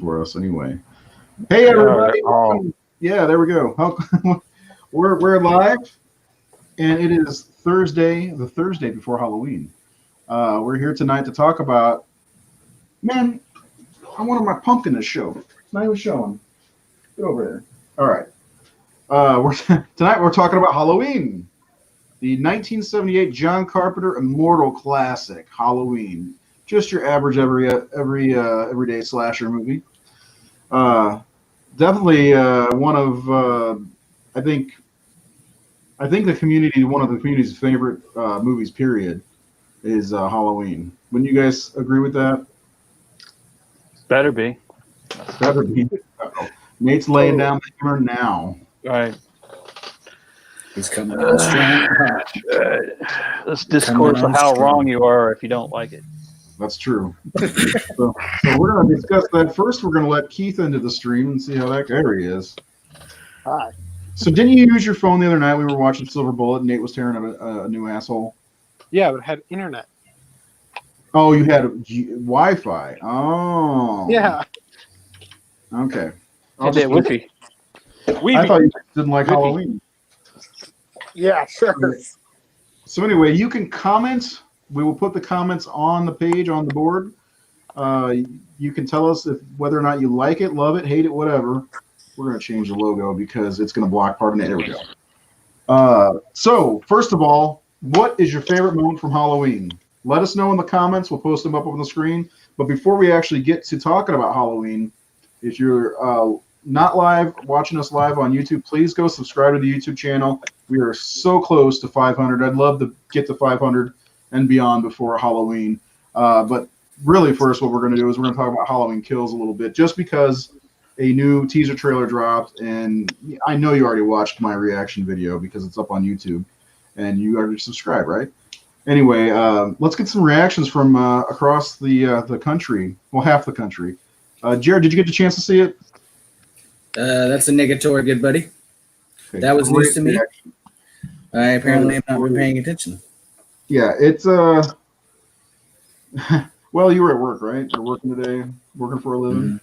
for us anyway. Hey everybody! Yeah, there we go. We're live, and it is Thursday, the Thursday before Halloween. We're here tonight to talk about. Man, I wanted my pumpkin to show. It's not even showing. Get over there. All right. Tonight we're talking about Halloween, the 1978 John Carpenter Immortal classic, Halloween. Just your average everyday slasher movie. Definitely one of I think one of the community's favorite movies. Period is Halloween. Wouldn't you guys agree with that? Better be. Better be. Uh-oh. Nate's laying down the hammer now. All right. He's coming on strong. Let's discourse on how wrong you are if you don't like it. That's true. so we're going to discuss that first. We're going to let Keith into the stream and see how that there he is. Hi. So didn't you use your phone the other night? We were watching Silver Bullet, and Nate was tearing up a new asshole. Yeah, but it had internet. Oh, you had Wi-Fi. Oh. Yeah. Okay. And that Wi-Fi. I thought you didn't like Halloween. Yeah, sure. So anyway, you can comment. We will put the comments on the page, on the board. You can tell us whether or not you like it, love it, hate it, whatever. We're going to change the logo because it's going to block part of it. There we go. So, first of all, what is your favorite moment from Halloween? Let us know in the comments. We'll post them up on the screen. But before we actually get to talking about Halloween, if you're not live, watching us live on YouTube, please go subscribe to the YouTube channel. We are so close to 500. I'd love to get to 500 and beyond before Halloween. But really, first, what we're going to do is we're going to talk about Halloween Kills a little bit, just because a new teaser trailer dropped, and I know you already watched my reaction video because it's up on YouTube, and you already subscribed, right? Anyway, let's get some reactions from across the country, well, half the country. Jared, did you get the chance to see it? That's a negatory, good buddy. Okay, that was news to me. Reaction. I apparently have not been paying attention. Yeah, it's well, you were at work, right? You're working today, working for a living.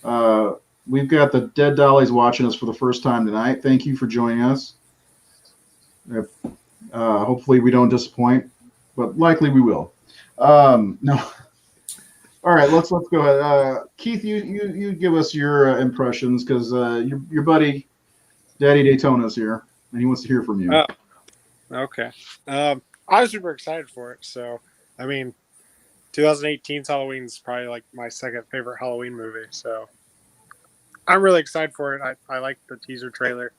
Mm-hmm. We've got the Dead Dollies watching us for the first time tonight. Thank you for joining us. Hopefully we don't disappoint, but likely we will. No. All right, let's go ahead. Keith, you give us your impressions because your buddy Daddy Daytona's here and he wants to hear from you. Okay. I was super excited for it. So, I mean, 2018's Halloween is probably like my second favorite Halloween movie. So, I'm really excited for it. I like the teaser trailer.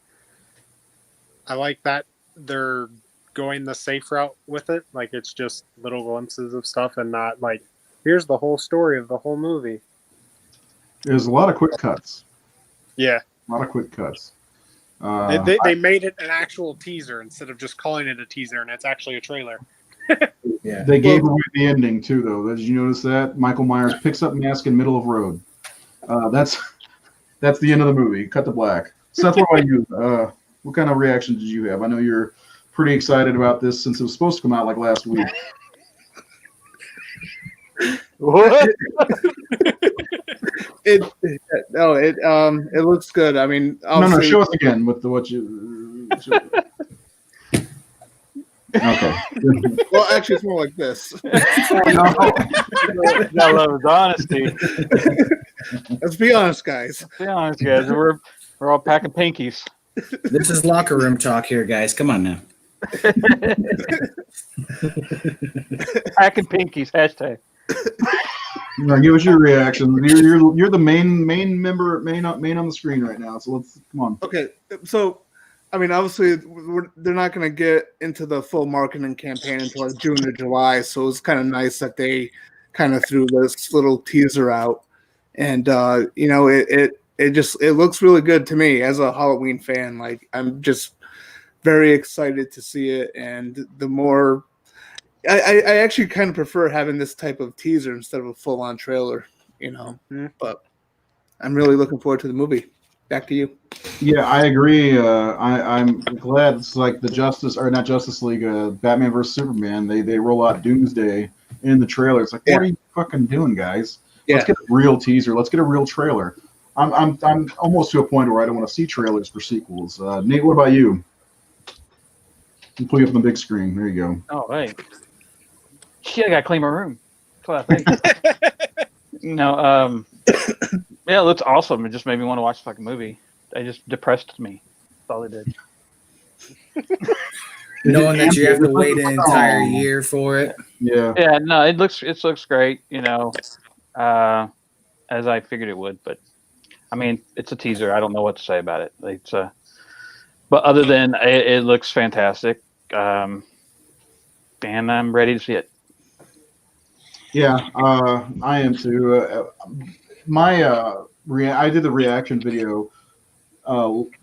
I like that they're going the safe route with it. Like, it's just little glimpses of stuff and not like, here's the whole story of the whole movie. There's a lot of quick cuts. Yeah. A lot of quick cuts. They made it an actual teaser instead of just calling it a teaser, and it's actually a trailer. Yeah. They gave away the ending, too, though. Did you notice that? Michael Myers picks up mask in middle of road. That's the end of the movie. Cut to black. Seth, what about you? What kind of reaction did you have? I know you're pretty excited about this since it was supposed to come out like last week. What? It looks good. I mean, no, show us again with what you. Okay. Well, actually, it's more like this. I love his honesty. Let's be honest, guys. Let's be honest, guys. We're all packing pinkies. This is locker room talk here, guys. Come on now. Packing pinkies. Hashtag. Give us your reaction. You're the main member, main on the screen right now. So let's come on. Okay, so I mean, obviously, they're not going to get into the full marketing campaign until like June or July. So it's kind of nice that they kind of threw this little teaser out, and it looks really good to me as a Halloween fan. Like, I'm just very excited to see it, and the more. I actually kind of prefer having this type of teaser instead of a full-on trailer, but I'm really looking forward to the movie. Back to you. Yeah, I agree. I'm glad it's like the not Justice League, Batman vs. Superman. They roll out Doomsday in the trailer. It's like, what are you fucking doing, guys? Let's get a real teaser. Let's get a real trailer. I'm almost to a point where I don't want to see trailers for sequels. Nate, what about you? I'm putting up on the big screen. There you go. Oh, hey. Shit, I gotta clean my room. That's what I think. Yeah, it looks awesome. It just made me want to watch the fucking movie. It just depressed me. That's all it did. Knowing that you have to wait an entire year for it. Yeah. Yeah, no, it looks great, as I figured it would, but I mean, it's a teaser. I don't know what to say about it. But other than it looks fantastic. And I'm ready to see it. Yeah, I am too. I did the reaction video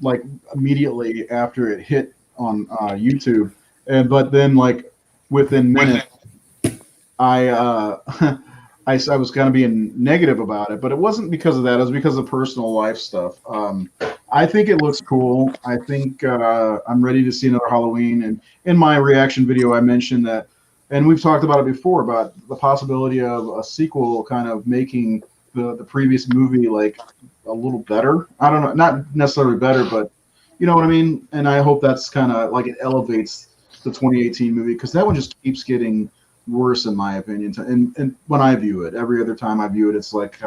like immediately after it hit on YouTube, but then like within minutes, I was kind of being negative about it, but it wasn't because of that. It was because of personal life stuff. I think it looks cool. I think I'm ready to see another Halloween. And in my reaction video, I mentioned that, and we've talked about it before, about the possibility of a sequel kind of making the previous movie like a little better. I don't know, not necessarily better, but you know what I mean? And I hope that's kind of like it elevates the 2018 movie, because that one just keeps getting worse in my opinion. And when I view it, every other time I view it, it's like,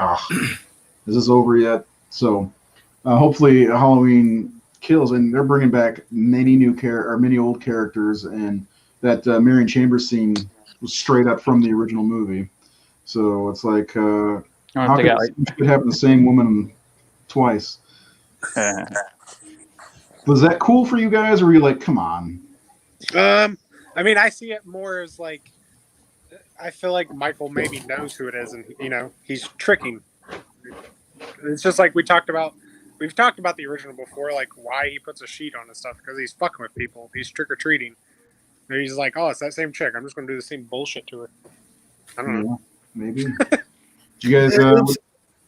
is this over yet? So hopefully Halloween Kills, and they're bringing back many many old characters, and that Marion Chambers scene was straight up from the original movie. So it's like, how could it happen to the same woman twice? Was that cool for you guys, or were you like, come on? I mean, I see it more as like, I feel like Michael maybe knows who it is, and he's tricking. It's just like we've talked about the original before, like why he puts a sheet on and stuff, because he's fucking with people. He's trick or treating. And he's like, oh, it's that same chick. I'm just gonna do the same bullshit to her. I don't know. Maybe. You guys,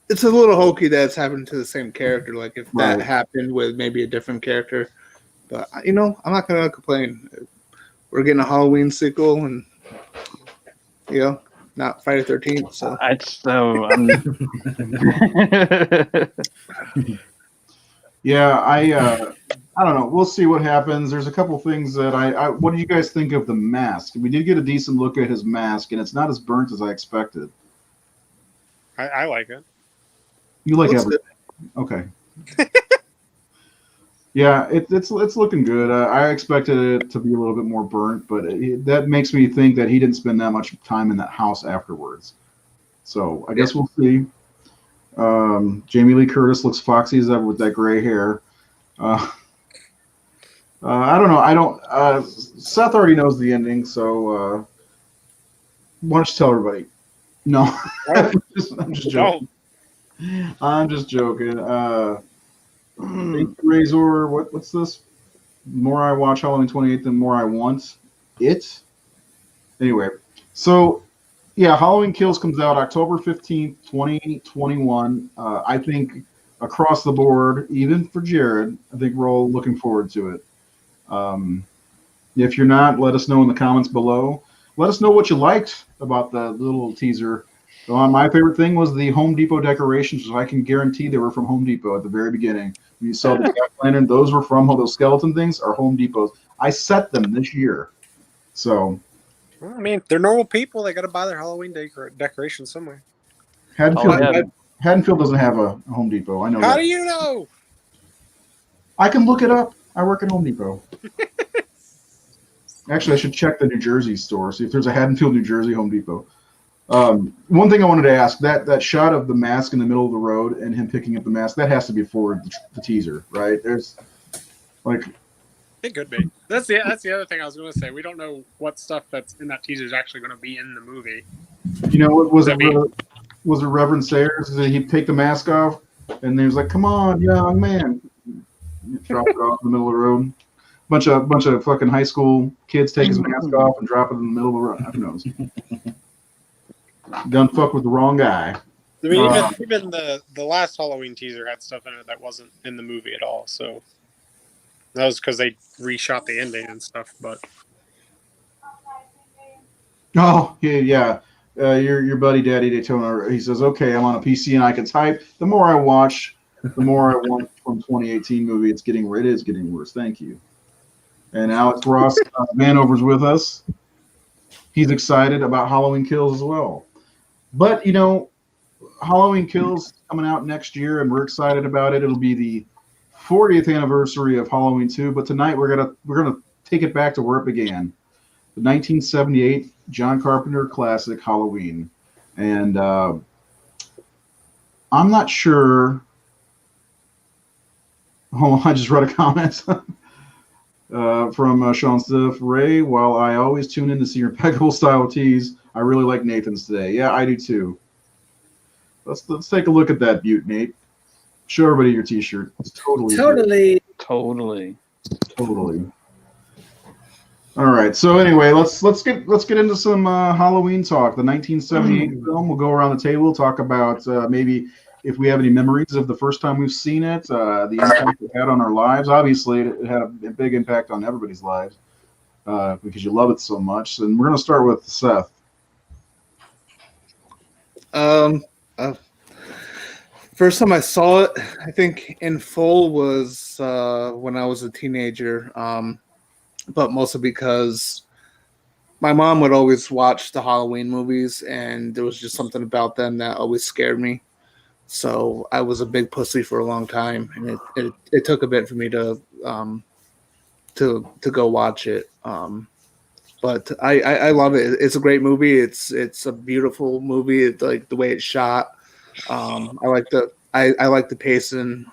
it's a little hokey that it's happened to the same character. Like if that happened with maybe a different character, but I'm not gonna complain. We're getting a Halloween sequel, and not Friday the 13th. So yeah, I don't know. We'll see what happens. There's a couple things that what do you guys think of the mask? We did get a decent look at his mask, and it's not as burnt as I expected. I like it. You like everything? Okay. Yeah, it's looking good. I expected it to be a little bit more burnt, but that makes me think that he didn't spend that much time in that house afterwards. So I guess we'll see. Jamie Lee Curtis looks foxy as ever with that gray hair. I don't know. Seth already knows the ending, so why don't you tell everybody? No, I'm just joking. I'm just joking. Razor, what's this? The more I watch Halloween 28, the more I want it. Anyway, so yeah, Halloween Kills comes out October 15th, 2021. I think across the board, even for Jared, I think we're all looking forward to it. If you're not, let us know in the comments below. Let us know what you liked about the little teaser. My favorite thing was the Home Depot decorations, which I can guarantee they were from Home Depot at the very beginning. When you saw the jack-o'-lantern, those were from those skeleton things are Home Depot's. I set them this year. So, well, I mean, they're normal people. They got to buy their Halloween decorations somewhere. Haddonfield doesn't have a Home Depot. I know. How do you know? I can look it up. I work at Home Depot. Actually, I should check the New Jersey store, see if there's a Haddonfield, New Jersey Home Depot. One thing I wanted to ask, that shot of the mask in the middle of the road and him picking up the mask, that has to be for the teaser, right? There's like, it could be. That's the other thing I was going to say. We don't know what stuff that's in that teaser is actually going to be in the movie. Was it Reverend Sayers? Did he take the mask off and he was like, "Come on, young man," drop it off in the middle of the road. Bunch of fucking high school kids take his mask off and drop it in the middle of the road. Who knows? Done fuck with the wrong guy. I mean, even the last Halloween teaser had stuff in it that wasn't in the movie at all. So that was because they reshot the ending and stuff. But oh yeah. your buddy Daddy Daytona, he says, okay, I'm on a PC and I can type. The more I watch, the more I want from 2018 movie. It is getting worse. Thank you. And Alex Ross Vanover's with us. He's excited about Halloween Kills as well. But, Halloween Kills coming out next year, and we're excited about it. It'll be the 40th anniversary of Halloween 2, but tonight we're gonna take it back to where it began. The 1978 John Carpenter classic Halloween. And I'm not sure. Hold on, I just read a comment from Sean Stiff. Ray, while I always tune in to see your impeccable style tees, I really like Nathan's today. Yeah, I do too. Let's take a look at that, Butte, Nate. Show everybody your T-shirt. It's totally. All right. So anyway, let's get into some Halloween talk. The 1978 film. We'll go around the table, talk about maybe if we have any memories of the first time we've seen it, the impact it had on our lives. Obviously, it had a big impact on everybody's lives because you love it so much. And we're going to start with Seth. First time I saw it, I think in full was when I was a teenager, but mostly because my mom would always watch the Halloween movies, and there was just something about them that always scared me. So I was a big pussy for a long time, and it took a bit for me to go watch it. But I love it. It's a great movie. It's a beautiful movie. It's like the way it's shot. I like the pacing.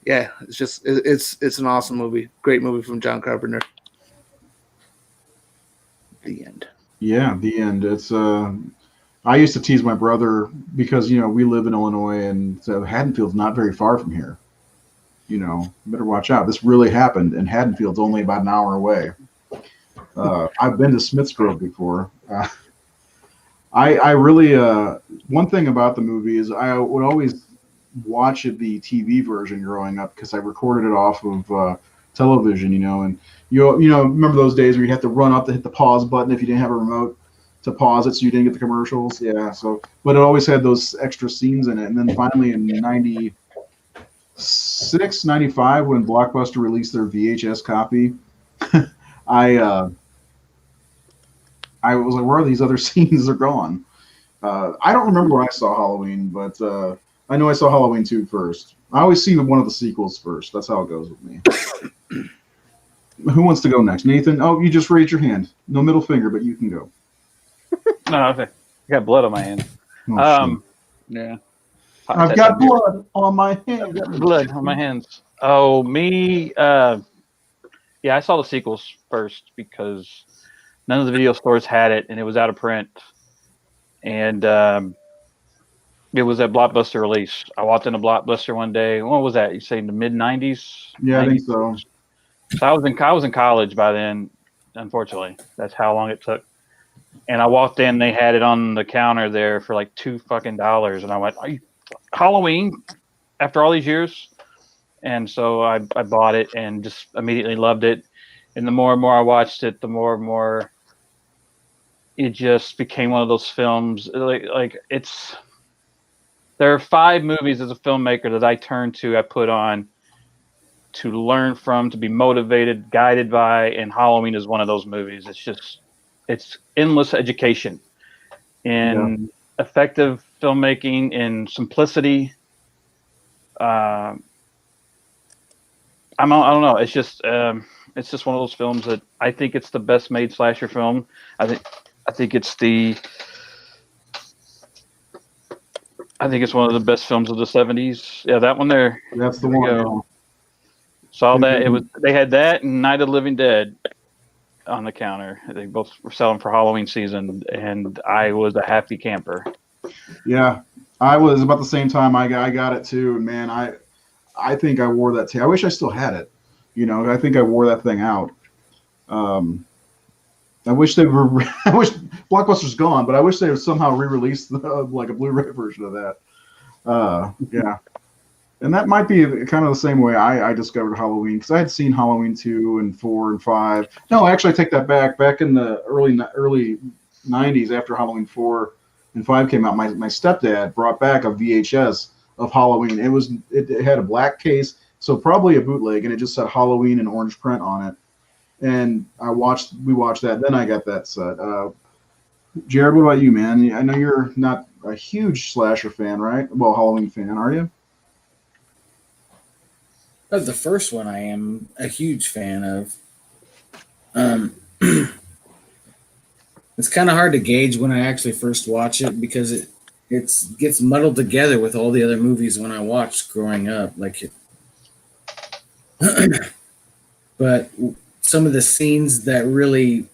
Yeah, it's an awesome movie. Great movie from John Carpenter. The end. Yeah, the end. It's I used to tease my brother because we live in Illinois and so Haddonfield's not very far from here. Better watch out. This really happened, and Haddonfield's only about an hour away. I've been to Smithsgrove before. I really one thing about the movie is I would always watch the TV version growing up because I recorded it off of television, and remember those days where you had to run up to hit the pause button if you didn't have a remote to pause it so you didn't get the commercials. Yeah, so but it always had those extra scenes in it, and then finally in 96, 95 when Blockbuster released their VHS copy, I was like, where are these other scenes? They're gone. I don't remember when I saw Halloween, but I know I saw Halloween 2 first. I always see one of the sequels first. That's how it goes with me. Who wants to go next? Nathan? Oh, you just raised your hand. No middle finger, but you can go. No, okay. I got blood on my hand. Yeah. I've got blood on my hands. Blood on my hands. Oh, me. Yeah, I saw the sequels first because none of the video stores had it, and it was out of print. And it was a Blockbuster release. I walked into Blockbuster one day. What was that? You say in the mid '90s? Yeah, 90s? I think so. So I was in college by then. Unfortunately, that's how long it took. And I walked in. They had it on the counter there for like $2 and I went, "Are you Halloween?" After all these years. And so I bought it and just immediately loved it. And the more and more I watched it, the more and more it just became one of those films. Like it's. There are 5 movies as a filmmaker that I turn to, I put on to learn from, to be motivated, guided by, and Halloween is one of those movies. It's endless education in effective filmmaking, in simplicity. I don't know. It's just one of those films that I think it's the best made slasher film. I think it's one of the best films of the 70s. Yeah, that one there. That's the one. Saw that. They had that and Night of the Living Dead on the counter. They both were selling for Halloween season, and I was a happy camper. Yeah, I was about the same time I got it too. And man, I think I wore that. I wish I still had it. I think I wore that thing out. I wish Blockbuster's gone, but I wish they would somehow re-release like a Blu-ray version of that. Yeah, and that might be kind of the same way I discovered Halloween, because I had seen Halloween 2 and 4 and 5. No, actually, I take that back. Back in the early 90s after Halloween 4 and 5 came out. My stepdad brought back a VHS of Halloween. It had a black case, so probably a bootleg, and it just said Halloween in orange print on it. And we watched that. Then I got that set. Jared, what about you, man? I know you're not a huge slasher fan, right? Well, Halloween fan, are you? Of the first one, I am a huge fan of. It's kind of hard to gauge when I actually first watch it because it gets muddled together with all the other movies when I watched growing up. But some of the scenes that really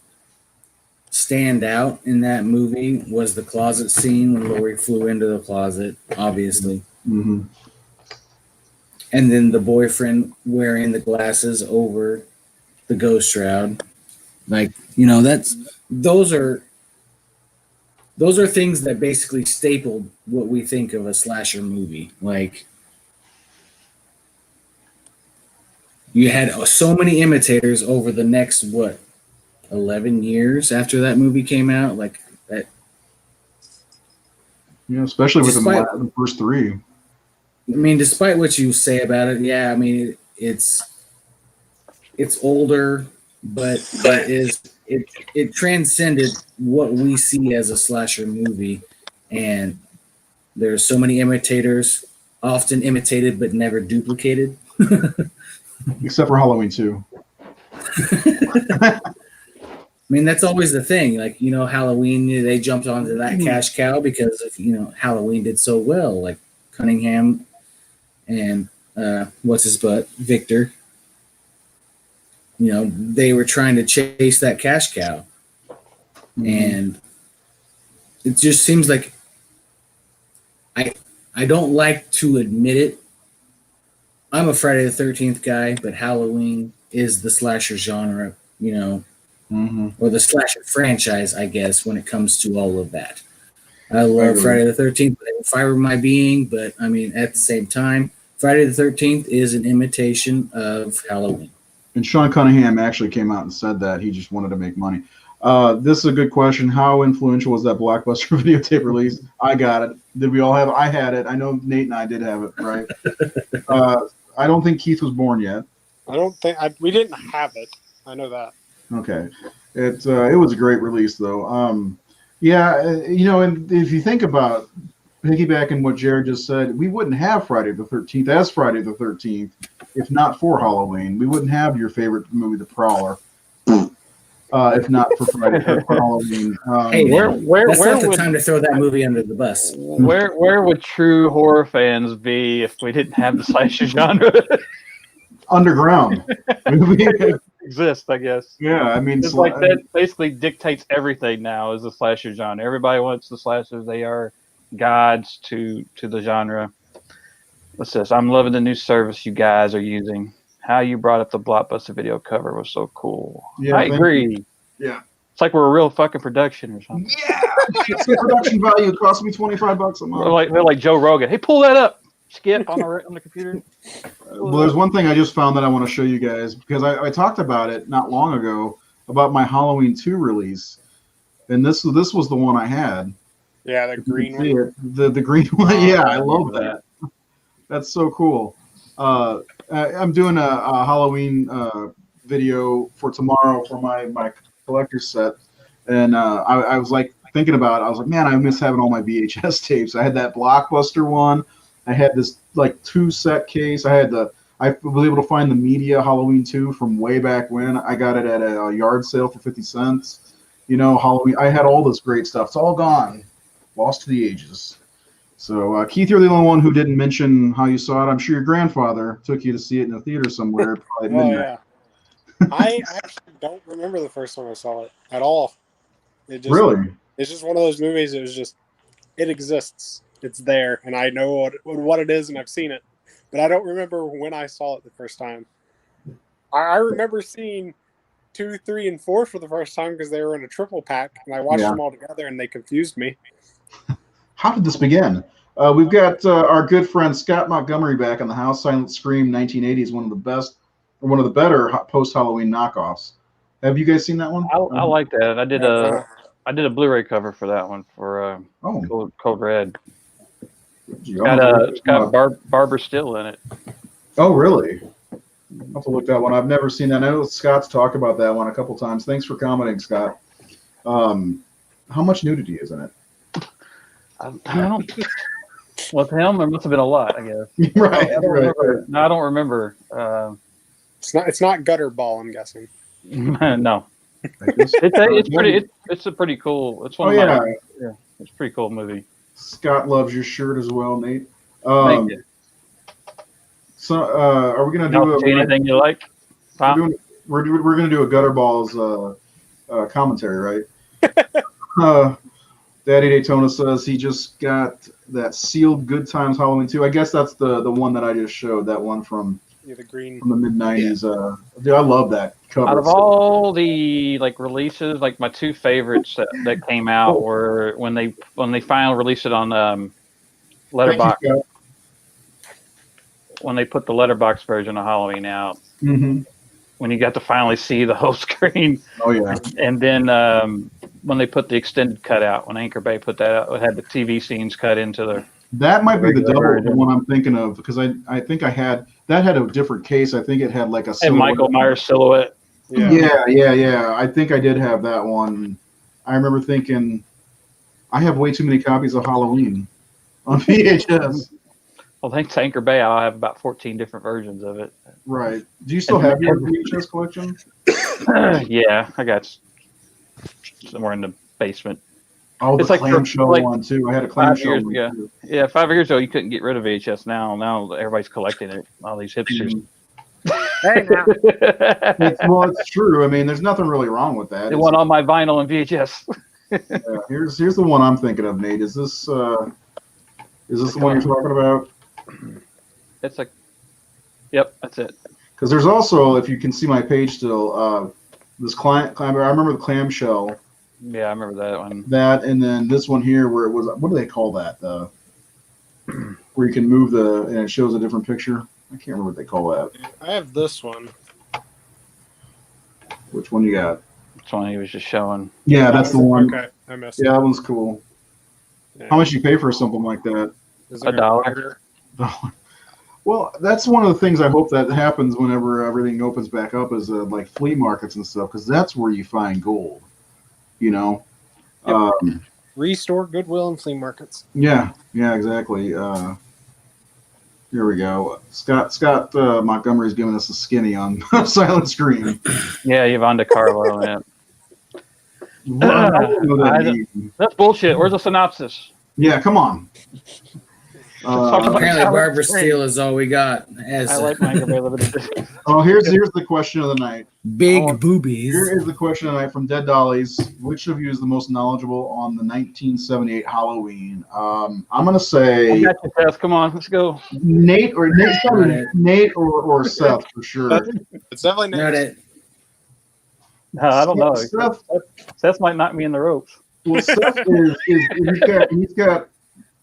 stand out in that movie was the closet scene when Laurie flew into the closet, obviously. Mm-hmm. And then the boyfriend wearing the glasses over the ghost shroud. Those are things that basically stapled what we think of a slasher movie. Like, you had so many imitators over the next 11 years after that movie came out, like that. Yeah, especially with the first three. I mean, despite what you say about it, yeah, I mean it's older, but it transcended what we see as a slasher movie, and there's so many imitators, often imitated but never duplicated. Except for Halloween 2. I mean, that's always the thing. Like, Halloween, they jumped onto that cash cow because of, Halloween did so well. Like Cunningham and what's his butt, Victor. They were trying to chase that cash cow. Mm-hmm. And it just seems like I don't like to admit it. I'm a Friday the 13th guy, but Halloween is the slasher genre, mm-hmm. or the slasher franchise, I guess, when it comes to all of that. I love Friday the 13th, fiber my being, but I mean, at the same time, Friday the 13th is an imitation of Halloween. And Sean Cunningham actually came out and said that he just wanted to make money. This is a good question. How influential was that Blockbuster videotape release? I got it. Did we all have it? I had it. I know Nate and I did have it, right? I don't think Keith was born yet. I don't think we didn't have it. I know that. Okay. It was a great release, though. Yeah, and if you think about piggybacking what Jared just said, we wouldn't have Friday the 13th as Friday the 13th if not for Halloween. We wouldn't have your favorite movie, The Prowler, if not for Friday for Halloween. Hey, that's not the time to throw that movie under the bus. Where would true horror fans be if we didn't have the slasher genre? Underground. Exist, I guess. Yeah, I mean, it's like that basically dictates everything now is the slasher genre. Everybody wants the slashers. They are gods to the genre. What's this? I'm loving the new service you guys are using. How you brought up the Blockbuster video cover was so cool. Yeah, I agree. Yeah. It's like we're a real fucking production or something. Yeah. It's the production value. It cost me $25 a month. They're like Joe Rogan. Hey, pull that up. Skip on the computer. Well, there's one thing I just found that I want to show you guys because I talked about it not long ago about my Halloween 2 release, and this was the one I had. Yeah, the green one. The green one. Yeah, I love that. That's so cool. I'm doing a Halloween video for tomorrow for my collector's set, and I was like thinking about it. I was like, man, I miss having all my VHS tapes. I had that Blockbuster one. I had this like 2-set case. I was able to find the Media Halloween 2 from way back when. I got it at a yard sale for 50 cents. Halloween. I had all this great stuff. It's all gone, lost to the ages. So Keith, you're the only one who didn't mention how you saw it. I'm sure your grandfather took you to see it in a theater somewhere. Probably midnight. Yeah. I actually don't remember the first time I saw it at all. Really? It's just one of those movies. It exists. It's there, and I know what it is, and I've seen it, but I don't remember when I saw it the first time. I remember seeing 2, 3, and 4 for the first time because they were in a triple pack, and I watched them all together, and they confused me. How did this begin? We've got our good friend Scott Montgomery back in the house. Silent Scream 1980 is one of the better post-Halloween knockoffs. Have you guys seen that one? I like that. I did a Blu-ray cover for that one for Oh, Code Red. gee, It's got Barbara Still in it. Oh, really? I'll have to look that one. I've never seen that. I know Scott's talked about that one a couple times. Thanks for commenting, Scott. How much nudity is in it? I don't. Well, to him, there must have been a lot, I guess. Right. I don't remember. No, I don't remember. It's not gutter ball, I'm guessing. No. It's It's a pretty cool. It's one Oh, of yeah. my. Yeah, it's a pretty cool movie. Scott loves your shirt as well, Nate. Thank you. So, are we gonna do Anything you like? Tom? We're gonna do a Gutter Balls commentary, right? Daddy Daytona says he just got that sealed Good Times Halloween 2. I guess that's the one that I just showed. That one from The green. the mid '90s. Dude, I love that cover. Out of all the releases, my two favorites that came out were when they finally released it on Letterbox. When they put the Letterbox version of Halloween out, Mm-hmm. when you got to finally see the whole screen, Oh yeah. and then when they put the extended cut out, when Anchor Bay put that out, it had the TV scenes cut into the. That might be the Regular double one I'm thinking of because I think I had that had a different case. I think it had like a And Michael Myers silhouette. Yeah. I think I did have that one. I remember thinking, I have way too many copies of Halloween on VHS. Well, thanks to Anchor Bay, I'll have about 14 different versions of it. Right. Do you still have your VHS collection? Yeah, I got somewhere in the basement. Oh, the It's like clamshell like one too. I had a 5 clamshell years one ago. too. Yeah, 5 years ago, you couldn't get rid of VHS. Now everybody's collecting it. All these hipsters. Hey, now. It's true. I mean, there's nothing really wrong with that. They want all my vinyl and VHS. Here's the one I'm thinking of, Nate. Is this the one you're talking about? It's like, yep, that's it. Because there's also, if you can see my page still, this clam. I remember the clamshell. Yeah, I remember that one. That, and then this one here, where it was. What do they call that? Where you can move and it shows a different picture. I can't remember what they call that. I have this one. Which one you got? That's one he was just showing. Yeah, that's the one. Okay, I missed Yeah, that one's cool. it. How much you pay for something like that? Is there $1? Well, that's one of the things I hope that happens whenever everything opens back up is like flea markets and stuff, because that's where you find gold. You know. Yep. Restore Goodwill and flea markets. Yeah, exactly. Here we go. Scott Montgomery's giving us a skinny on Silent Scream. Yeah, Yvonne DeCarlo in it. Well, I don't know that name. That's bullshit. Where's the synopsis? Yeah, come on. Apparently, Barbara Steele is all we got. As I like Michael Bay Limited. Oh, here's the question of the night. big boobies. Here is the question of the night from Dead Dollies. Which of you is the most knowledgeable on the 1978 Halloween? I'm gonna say I got you, Seth. Come on, let's go. Nate or Seth for sure. It's definitely Not it. No, I don't know. Seth, Seth might knock me in the ropes. well, Seth he's got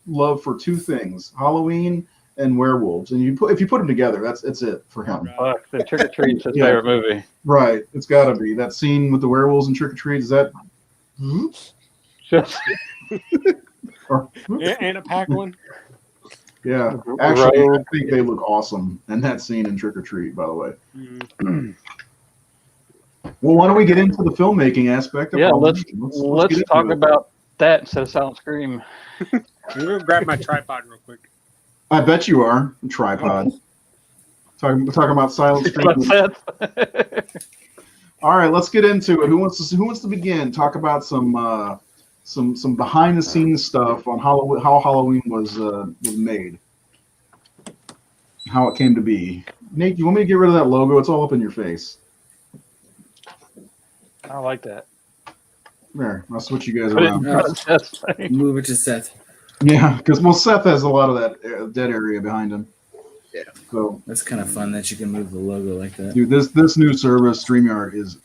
love for two things: Halloween and werewolves. And if you put them together, it's it for him. Fuck, the Trick or Treat's his Yeah. favorite movie. Right. It's got to be that scene with the werewolves and Trick or Treat. Is that? Just Or, and a pack one. yeah. Actually, I think they look awesome in that scene in Trick or Treat. By the way. Well, why don't we get into the filmmaking aspect of let's get into talk it. about that instead of Silent Scream. I'm gonna grab my tripod real quick. I bet you are tripod. Talking about Silent Scream. Seth. All right, let's get into it. Who wants to begin? Talk about some behind the scenes stuff on how Halloween was made, how it came to be. Nate, you want me to get rid of that logo? It's all up in your face. I like that. There, I'll switch you guys Put it around. in front of Seth's face. Move it to Seth. Yeah, because Seth has a lot of that dead area behind him. Yeah. So, That's kind of fun that you can move the logo like that. dude, this new service, StreamYard, is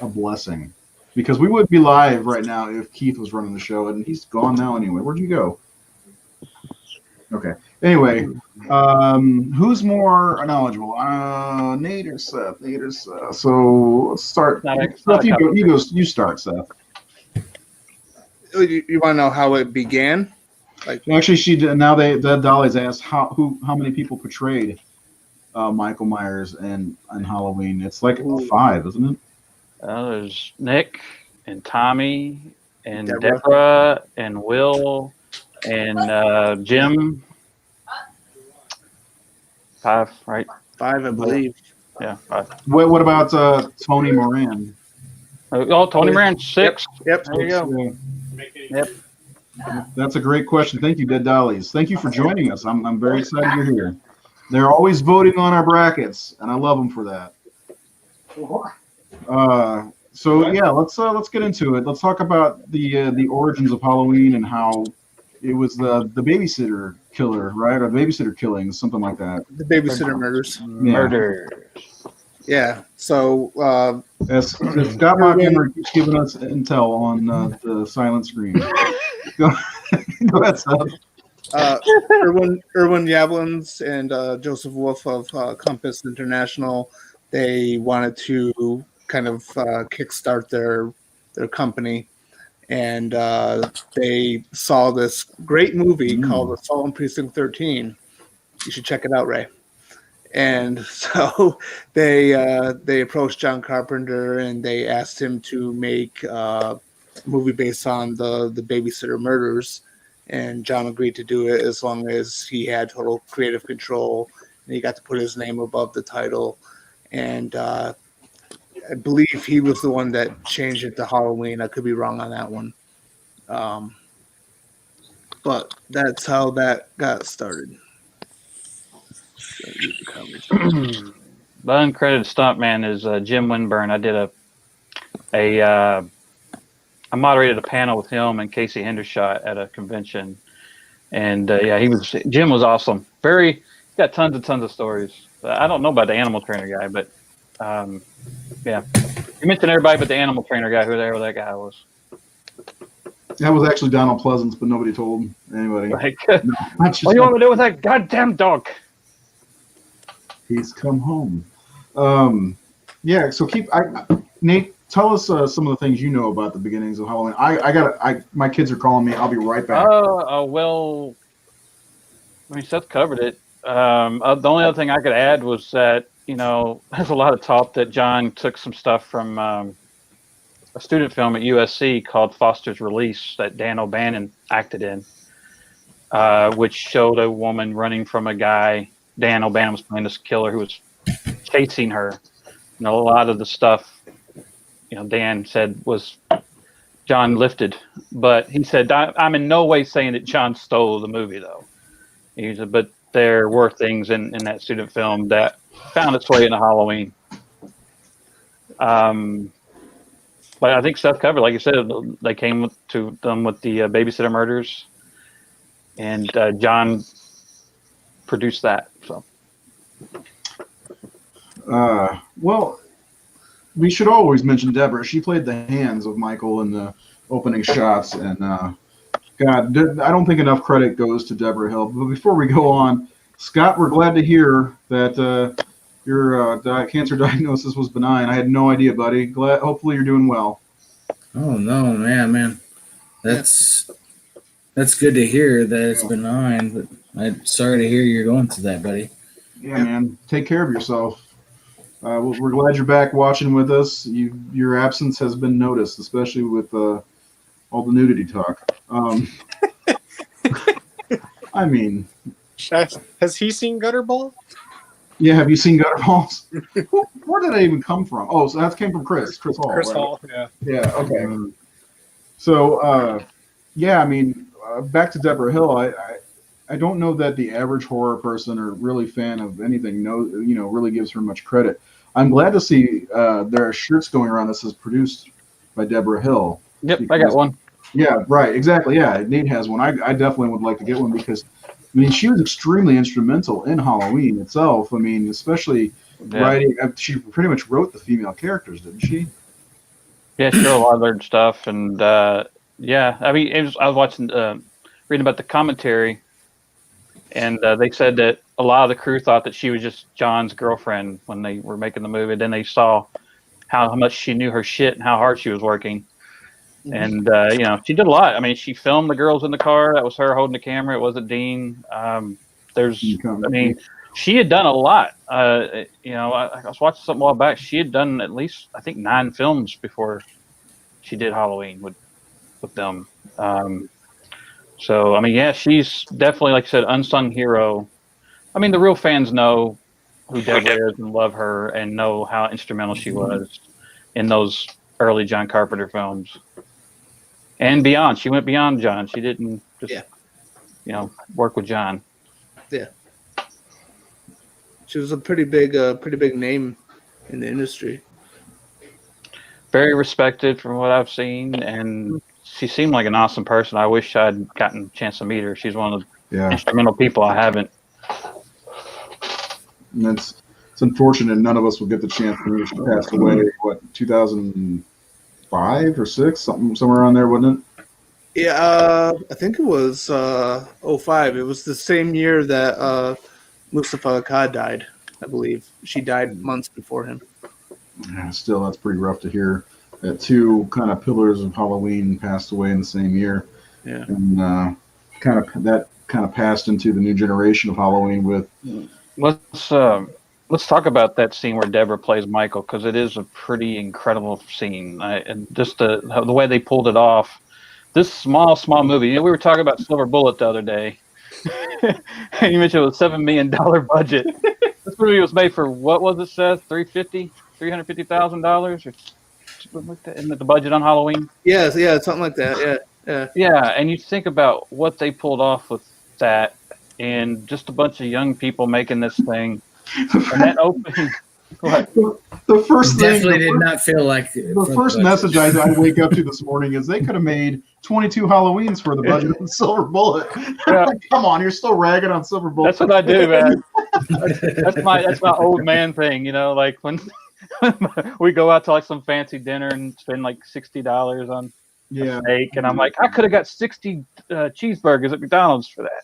a blessing. Because we wouldn't be live right now if Keith was running the show, and he's gone now anyway. Where'd you go? Okay. Anyway, who's more knowledgeable? Nate or Seth? So let's start. Seth, you start, Seth. You want to know how it began? Actually, she did. Now Dead Dolly's asked how many people portrayed Michael Myers in Halloween. It's like 5, isn't it? There's Nick and Tommy and Deborah. Deborah and Will and Jim. 5, right? 5, I believe. Yeah, 5. What about Tony Moran? Oh, Tony Moran, 6. Yep. There you go. Yep. That's a great question. Thank you, Dead Dollies. Thank you for joining us. I'm very excited you're here. They're always voting on our brackets, and I love them for that. So yeah, let's get into it. Let's talk about the origins of Halloween and how it was the babysitter killer, right? Or babysitter killings, something like that. The babysitter murders. Murder. Yeah. So As Scott Mockhammer keeps giving us intel on the silent screen. Go ahead, Scott. Irwin Yablans and Joseph Wolf of Compass International, they wanted to kind of kickstart their company, and they saw this great movie called Assault on Precinct 13. You should check it out, Ray. And so they approached John Carpenter and they asked him to make a movie based on the babysitter murders. And John agreed to do it as long as he had total creative control and he got to put his name above the title. And I believe he was the one that changed it to Halloween. I could be wrong on that one. But that's how that got started. The uncredited stuntman is Jim Winburn. I did I moderated a panel with him and Casey Hendershot at a convention, and Jim was awesome. He's got tons of stories. I don't know about the animal trainer guy, but yeah, you mentioned everybody but the animal trainer guy. Whoever that guy was. That was actually Donald Pleasance, but nobody told anybody. Like, No, what do you want me to do with that goddamn dog? He's come home. Yeah. So Nate, tell us some of the things you know about the beginnings of Halloween. My kids are calling me. I'll be right back. Well, I mean, Seth covered it. The only other thing I could add was that, there's a lot of talk that John took some stuff from a student film at USC called Foster's Release that Dan O'Bannon acted in, which showed a woman running from a guy. Dan O'Bannon was playing this killer who was chasing her. And a lot of the stuff, Dan said was John lifted, but he said, I'm in no way saying that John stole the movie, though. He said, but there were things in that student film that found its way into Halloween. But I think Seth covered, like you said, they came with the babysitter murders, and John produced that. So, well, we should always mention Deborah. She played the hands of Michael in the opening shots, and God, I don't think enough credit goes to Deborah Hill. But before we go on, Scott, we're glad to hear that your cancer diagnosis was benign. I had no idea, buddy. Hopefully you're doing well. Oh no, man, that's good to hear that it's benign. But I'm sorry to hear you're going through that, buddy. Yeah, man. Take care of yourself. We're glad you're back watching with us. Your absence has been noticed, especially with all the nudity talk. I mean, has he seen Gutterball? Yeah, have you seen Gutterballs? Where did that even come from? Oh, so that came from Chris Hall. Chris right? Hall, yeah. Yeah, okay. So, yeah, I mean, back to Deborah Hill. I don't know that the average horror person or really fan of anything really gives her much credit. I'm glad to see there are shirts going around that says produced by Deborah Hill. Yep, I got one. Yeah, right, exactly. Yeah, Nate has one. I definitely would like to get one because, I mean, she was extremely instrumental in Halloween itself. I mean, especially writing. She pretty much wrote the female characters, didn't she? Yeah, she wrote a lot of their stuff, and yeah, I mean, I was watching, reading about the commentary, and they said that a lot of the crew thought that she was just John's girlfriend when they were making the movie. Then they saw how much she knew her shit and how hard she was working. And you know, she did a lot. I mean, she filmed the girls in the car. That was her holding the camera. It wasn't Dean. She had done a lot. You know, I was watching something a while back. She had done at least, I think, 9 films before she did Halloween with them. So I mean, yeah, she's definitely, like I said, unsung hero. I mean, the real fans know who Deborah is and love her and know how instrumental she was in those early John Carpenter films and beyond. She went beyond John. She didn't just, you know, work with John. Yeah. She was a pretty big name in the industry. Very respected from what I've seen, and she seemed like an awesome person. I wish I'd gotten a chance to meet her. She's one of the instrumental people I haven't. And it's unfortunate none of us will get the chance to meet her. She passed away, 2005 or 6, somewhere around there, wasn't it? Yeah, I think it was 05. It was the same year that Mustafa Akkad died, I believe. She died months before him. Yeah, still, that's pretty rough to hear. That 2 kind of pillars of Halloween passed away in the same year. Yeah. And that kind of passed into the new generation of Halloween with. Let's talk about that scene where Deborah plays Michael, because it is a pretty incredible scene, and just the way they pulled it off. This small movie. You know, we were talking about Silver Bullet the other day. And you mentioned it was a $7 million budget. This movie was made for, what was it, Seth? $350,000 or something like that in the budget on Halloween. Yeah, something like that. Yeah, and you think about what they pulled off with that, and just a bunch of young people making this thing, and that opening. What? The first thing definitely did not feel like the first message I wake up to this morning is they could have made 22 Halloweens for the budget of Silver Bullet. Yeah. Come on, you're still ragging on Silver Bullet. That's what I do, man. That's my old man thing, you know. Like when we go out to like some fancy dinner and spend like $60 on a steak, and I'm like, I could have got 60 cheeseburgers at McDonald's for that.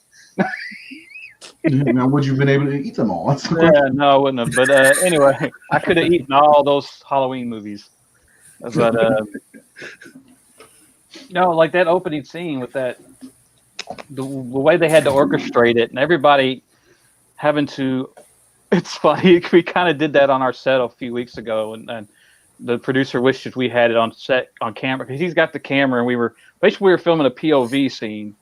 Now, would you have been able to eat them all? Yeah, no, I wouldn't have. But anyway, I could have eaten all those Halloween movies. But no, like that opening scene with that, the way they had to orchestrate it, and everybody having to. It's funny. We kind of did that on our set a few weeks ago, and the producer wishes we had it on set on camera, because he's got the camera, and we were filming a POV scene.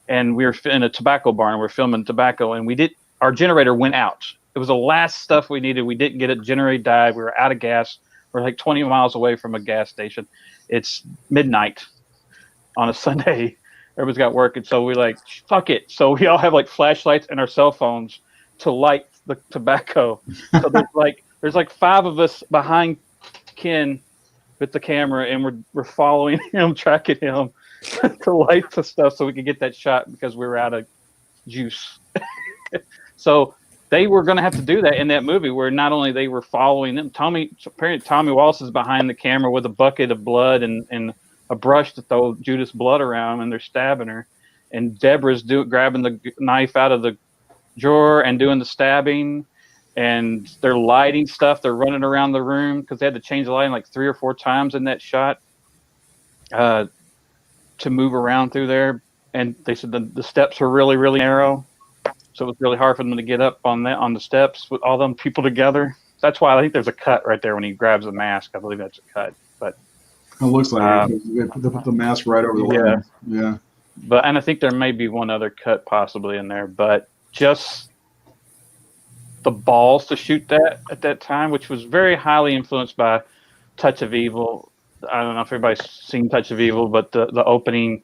And we were in a tobacco barn. We were filming tobacco, and our generator went out. It was the last stuff we needed. We didn't get it. Generator died. We were out of gas. We're like 20 miles away from a gas station. It's midnight on a Sunday. Everybody's got work, and so we're like, fuck it. So we all have like flashlights and our cell phones to light the tobacco. So there's like 5 of us behind Ken with the camera, and we're following him, tracking him. To light the stuff so we could get that shot, because we were out of juice. So they were going to have to do that in that movie, where not only they were following them, apparently Tommy Wallace is behind the camera with a bucket of blood and a brush to throw Judith's blood around, and they're stabbing her, and Deborah's grabbing the knife out of the drawer and doing the stabbing, and they're lighting stuff. They're running around the room because they had to change the lighting like 3 or 4 times in that shot. To move around through there, and they said the steps were really, really narrow, so it was really hard for them to get up on the steps with all them people together. That's why I think there's a cut right there when he grabs the mask. I believe that's a cut, but it looks like they put the mask right over the lens. Yeah. And I think there may be one other cut possibly in there, but just the balls to shoot that at that time, which was very highly influenced by Touch of Evil. I don't know if everybody's seen Touch of Evil, but the opening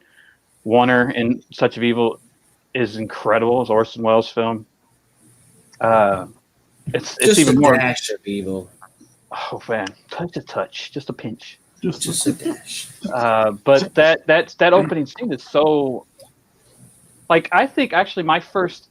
oneer in Touch of Evil is incredible. It's Orson Welles' film. It's just even more dash of evil. Oh man, touch, just a pinch, just a dash. But that opening scene is so. Like, I think actually my first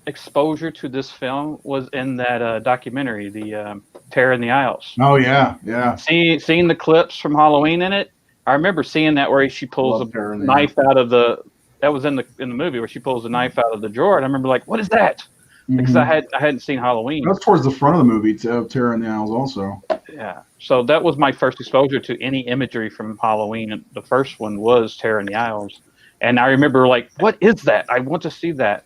exposure to this film was in that documentary, the Terror in the Isles. Oh yeah. Seeing the clips from Halloween in it, I remember seeing that where she pulls a knife out of the. That was in the movie where she pulls the knife out of the drawer, and I remember like, what is that? because Mhm. I hadn't seen Halloween. That's towards the front of the movie, Terror in the Isles also. Yeah, so that was my first exposure to any imagery from Halloween. And the first one was Terror in the Isles, and I remember like, what is that? I want to see that.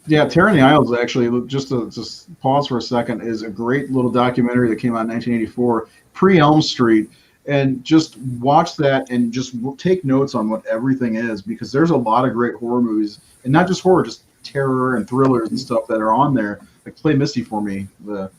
Yeah, Terror in the Isles, actually, just to just pause for a second, is a great little documentary that came out in 1984, pre-Elm Street. And just watch that and just take notes on what everything is, because there's a lot of great horror movies, and not just horror, just terror and thrillers and stuff that are on there. Like Play Misty for me, the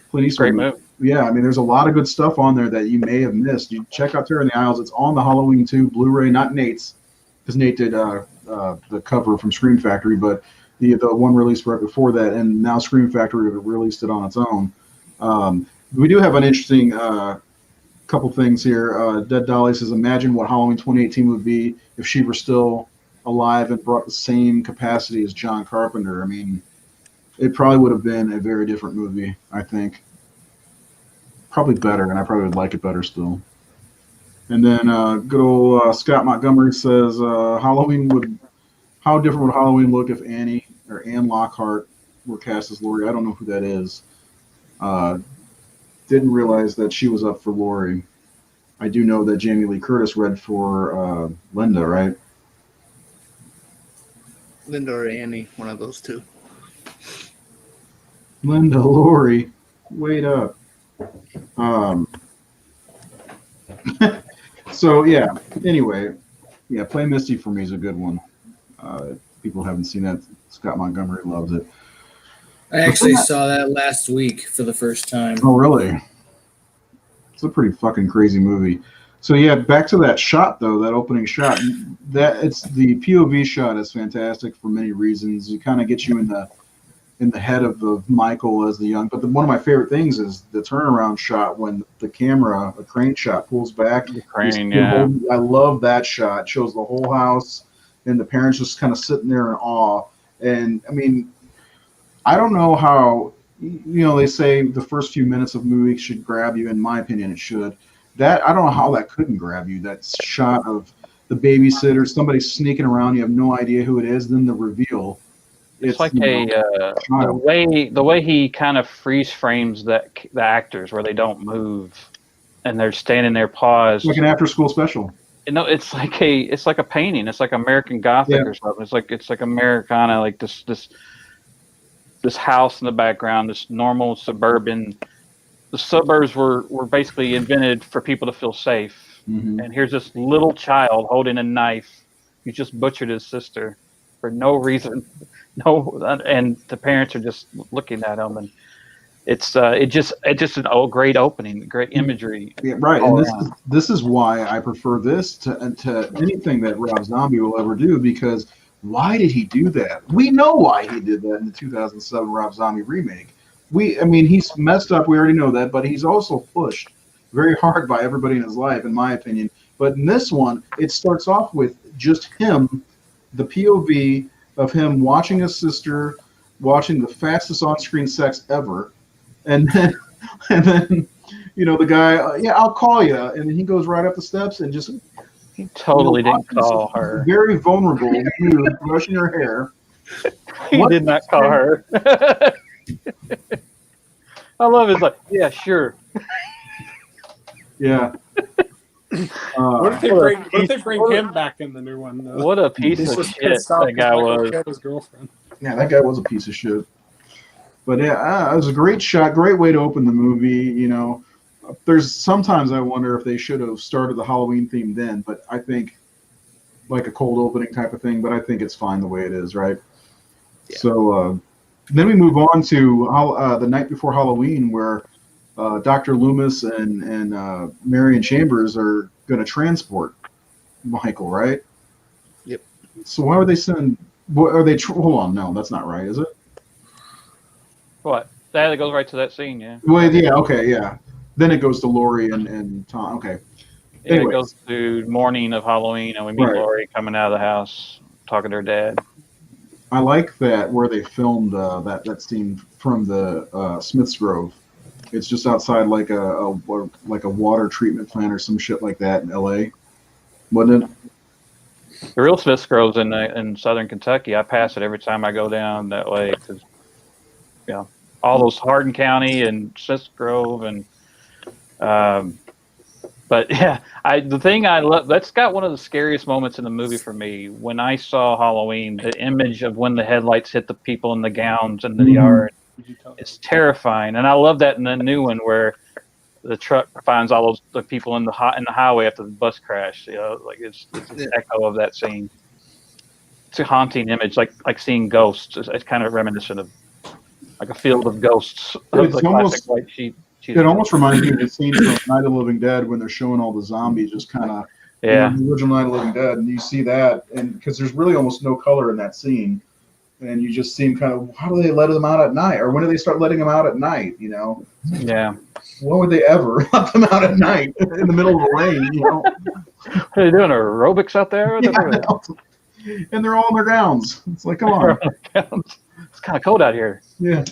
Clint Eastwood Great movie. movie. Yeah, I mean, there's a lot of good stuff on there that you may have missed. You check out Terror in the Isles. It's on the Halloween 2 Blu-ray, not Nate's, because Nate did the cover from Scream Factory, but the one released right before that, and now Scream Factory released it on its own. We do have an interesting couple things here. Dead Dolly says, imagine what Halloween 2018 would be if she were still alive and brought the same capacity as John Carpenter. I mean, it probably would have been a very different movie, I think. Probably better, and I probably would like it better still. And then good old Scott Montgomery says, how different would Halloween look if Annie or Anne Lockhart were cast as Laurie? I don't know who that is. Didn't realize that she was up for Laurie. I do know that Jamie Lee Curtis read for Linda, right? Linda or Annie, one of those two. Linda, Laurie, wait up. So yeah. Anyway, yeah, Play Misty for me is a good one. People haven't seen that. Scott Montgomery loves it. I actually saw that last week for the first time. Oh, really? It's a pretty fucking crazy movie. So yeah, back to that shot though, that opening shot. That it's the POV shot is fantastic for many reasons. It kind of gets you in the head of Michael as the young. But one of my favorite things is the turnaround shot when the camera, a crane shot, pulls back. The crane, yeah. I love that shot. It shows the whole house and the parents just kind of sitting there in awe. And I mean, I don't know how, they say the first few minutes of movies should grab you. In my opinion, it should. That, I don't know how that couldn't grab you. That shot of the babysitter, somebody sneaking around, you have no idea who it is, then the reveal. It's like the way he kind of freeze frames the actors where they don't move and they're standing there paused. Like an after school special. No, it's like a painting. It's like American Gothic or something. It's like Americana, like this house in the background, this normal suburban. The suburbs were basically invented for people to feel safe. Mm-hmm. And here's this little child holding a knife. He just butchered his sister for no reason. And the parents are just looking at him, and it's just an great opening, great imagery. Yeah, right. And this is why I prefer this to anything that Rob Zombie will ever do, because why did he do that? We know why he did that in the 2007 Rob Zombie remake. He's messed up. We already know that, but he's also pushed very hard by everybody in his life, in my opinion. But in this one, it starts off with just him, the POV of him watching his sister, watching the fastest on-screen sex ever, and then the guy, I'll call you, and then he goes right up the steps and just he totally didn't call her. Very vulnerable, you brushing her hair. He did not call her. I love it. It's like, yeah, sure. Yeah. What if they bring him back in the new one? Though? What a piece of shit that guy was. His girlfriend. Yeah, that guy was a piece of shit. But yeah, it was a great shot, great way to open the movie. There's sometimes I wonder if they should have started the Halloween theme then, but I think like a cold opening type of thing. But I think it's fine the way it is, right? Yeah. So then we move on to the night before Halloween, where Dr. Loomis and Marion Chambers are going to transport Michael, right? Yep. So why would they send? What are they? Hold on, no, that's not right, is it? What? That goes right to that scene, yeah. Well, yeah, okay, yeah. Then it goes to Laurie and Tom. Okay. Yeah, Anyways. it goes to morning of Halloween, and we meet Laurie coming out of the house talking to her dad. I like that where they filmed that scene from the Smith's Grove. It's just outside like a water treatment plant or some shit like that in LA, wasn't it? The real Smith's Grove's in southern Kentucky. I pass it every time I go down that way. all those Hardin County and Smith Grove and but yeah, the thing I love, that's got one of the scariest moments in the movie for me. When I saw Halloween, the image of when the headlights hit the people in the gowns in the yard, it's terrifying. And I love that in the new one where the truck finds all the people in the highway after the bus crash. Like it's an echo of that scene. It's a haunting image, like seeing ghosts. It's kind of reminiscent of like a field of ghosts of It's the almost- classic white sheep. It almost reminds me of the scene from Night of the Living Dead when they're showing all the zombies just kind of, Yeah. the original Night of the Living Dead, and you see that, and because there's really almost no color in that scene, and you just see them kind of, how do they let them out at night, or when do they start letting them out at night? Yeah. When would they ever let them out at night in the middle of the lane? Are they doing aerobics out there? Yeah, and they're all in their gowns. It's like, come on. It's kind of cold out here. Yeah.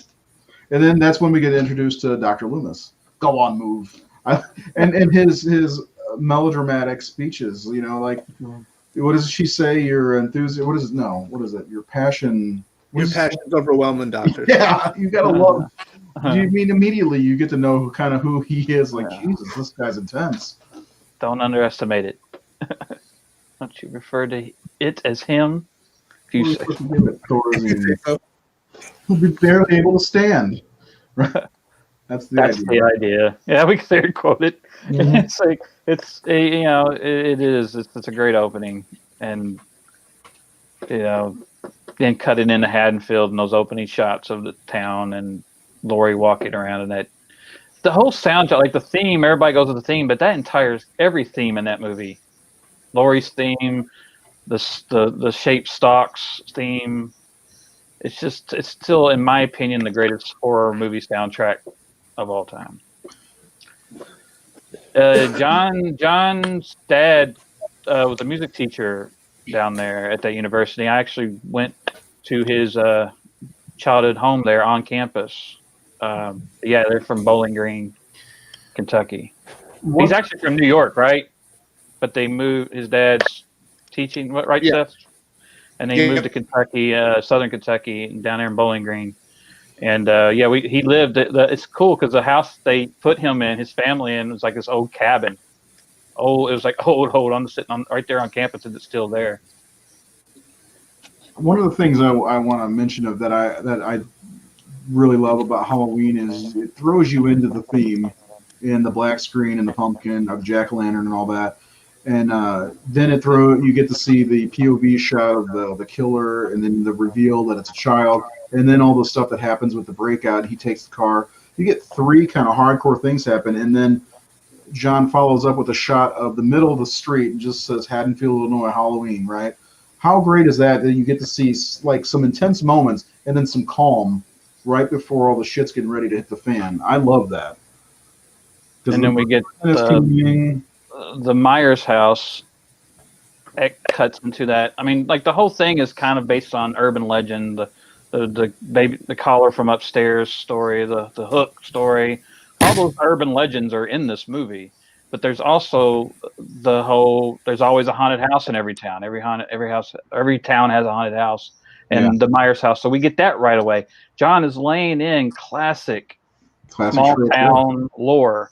And then that's when we get introduced to Dr. Loomis. Go on, move. And his melodramatic speeches, like, what does she say? Your enthusiasm. What is it? No. What is it? Your passion. Your passion's overwhelming, Doctor. Yeah, you gotta love. You mean immediately you get to know who he is? Like, Jesus, this guy's intense. Don't underestimate it. Don't you refer to it as him? We'll be barely able to stand. Right? That's the idea. Yeah, we could quote it. Mhm. It's like it is. It's a great opening, and then cut it into Haddonfield and those opening shots of the town and Laurie walking around and that. The whole soundtrack, like the theme, everybody goes with the theme, but that every theme in that movie, Laurie's theme, the shape stocks theme. It's still, in my opinion, the greatest horror movie soundtrack of all time. John's dad was a music teacher down there at that university. I actually went to his childhood home there on campus. They're from Bowling Green, Kentucky. He's actually from New York, right? But they moved. His dad's teaching, right, Yeah. Seth? And then he moved to Kentucky, southern Kentucky, down there in Bowling Green. And he lived. It's cool because the house they put him in, his family in, was like this old cabin. It was like old. I'm sitting on right there on campus, and it's still there. One of the things I want to mention of that I really love about Halloween is it throws you into the theme in the black screen and the pumpkin of jack-o'-lantern and all that. And then you get to see the POV shot of the killer, and then the reveal that it's a child, and then all the stuff that happens with the breakout. He takes the car. You get three kind of hardcore things happen, and then John follows up with a shot of the middle of the street and just says Haddonfield, Illinois, Halloween, right? How great is that you get to see like some intense moments and then some calm right before all the shit's getting ready to hit the fan. I love that. And then we get the Myers house. It cuts into that. I mean, like the whole thing is kind of based on urban legend. The baby, the caller from upstairs story, the hook story. All those urban legends are in this movie. But there's also there's always a haunted house in every town. Every town has a haunted house, and the Myers house. So we get that right away. John is laying in classic small town lore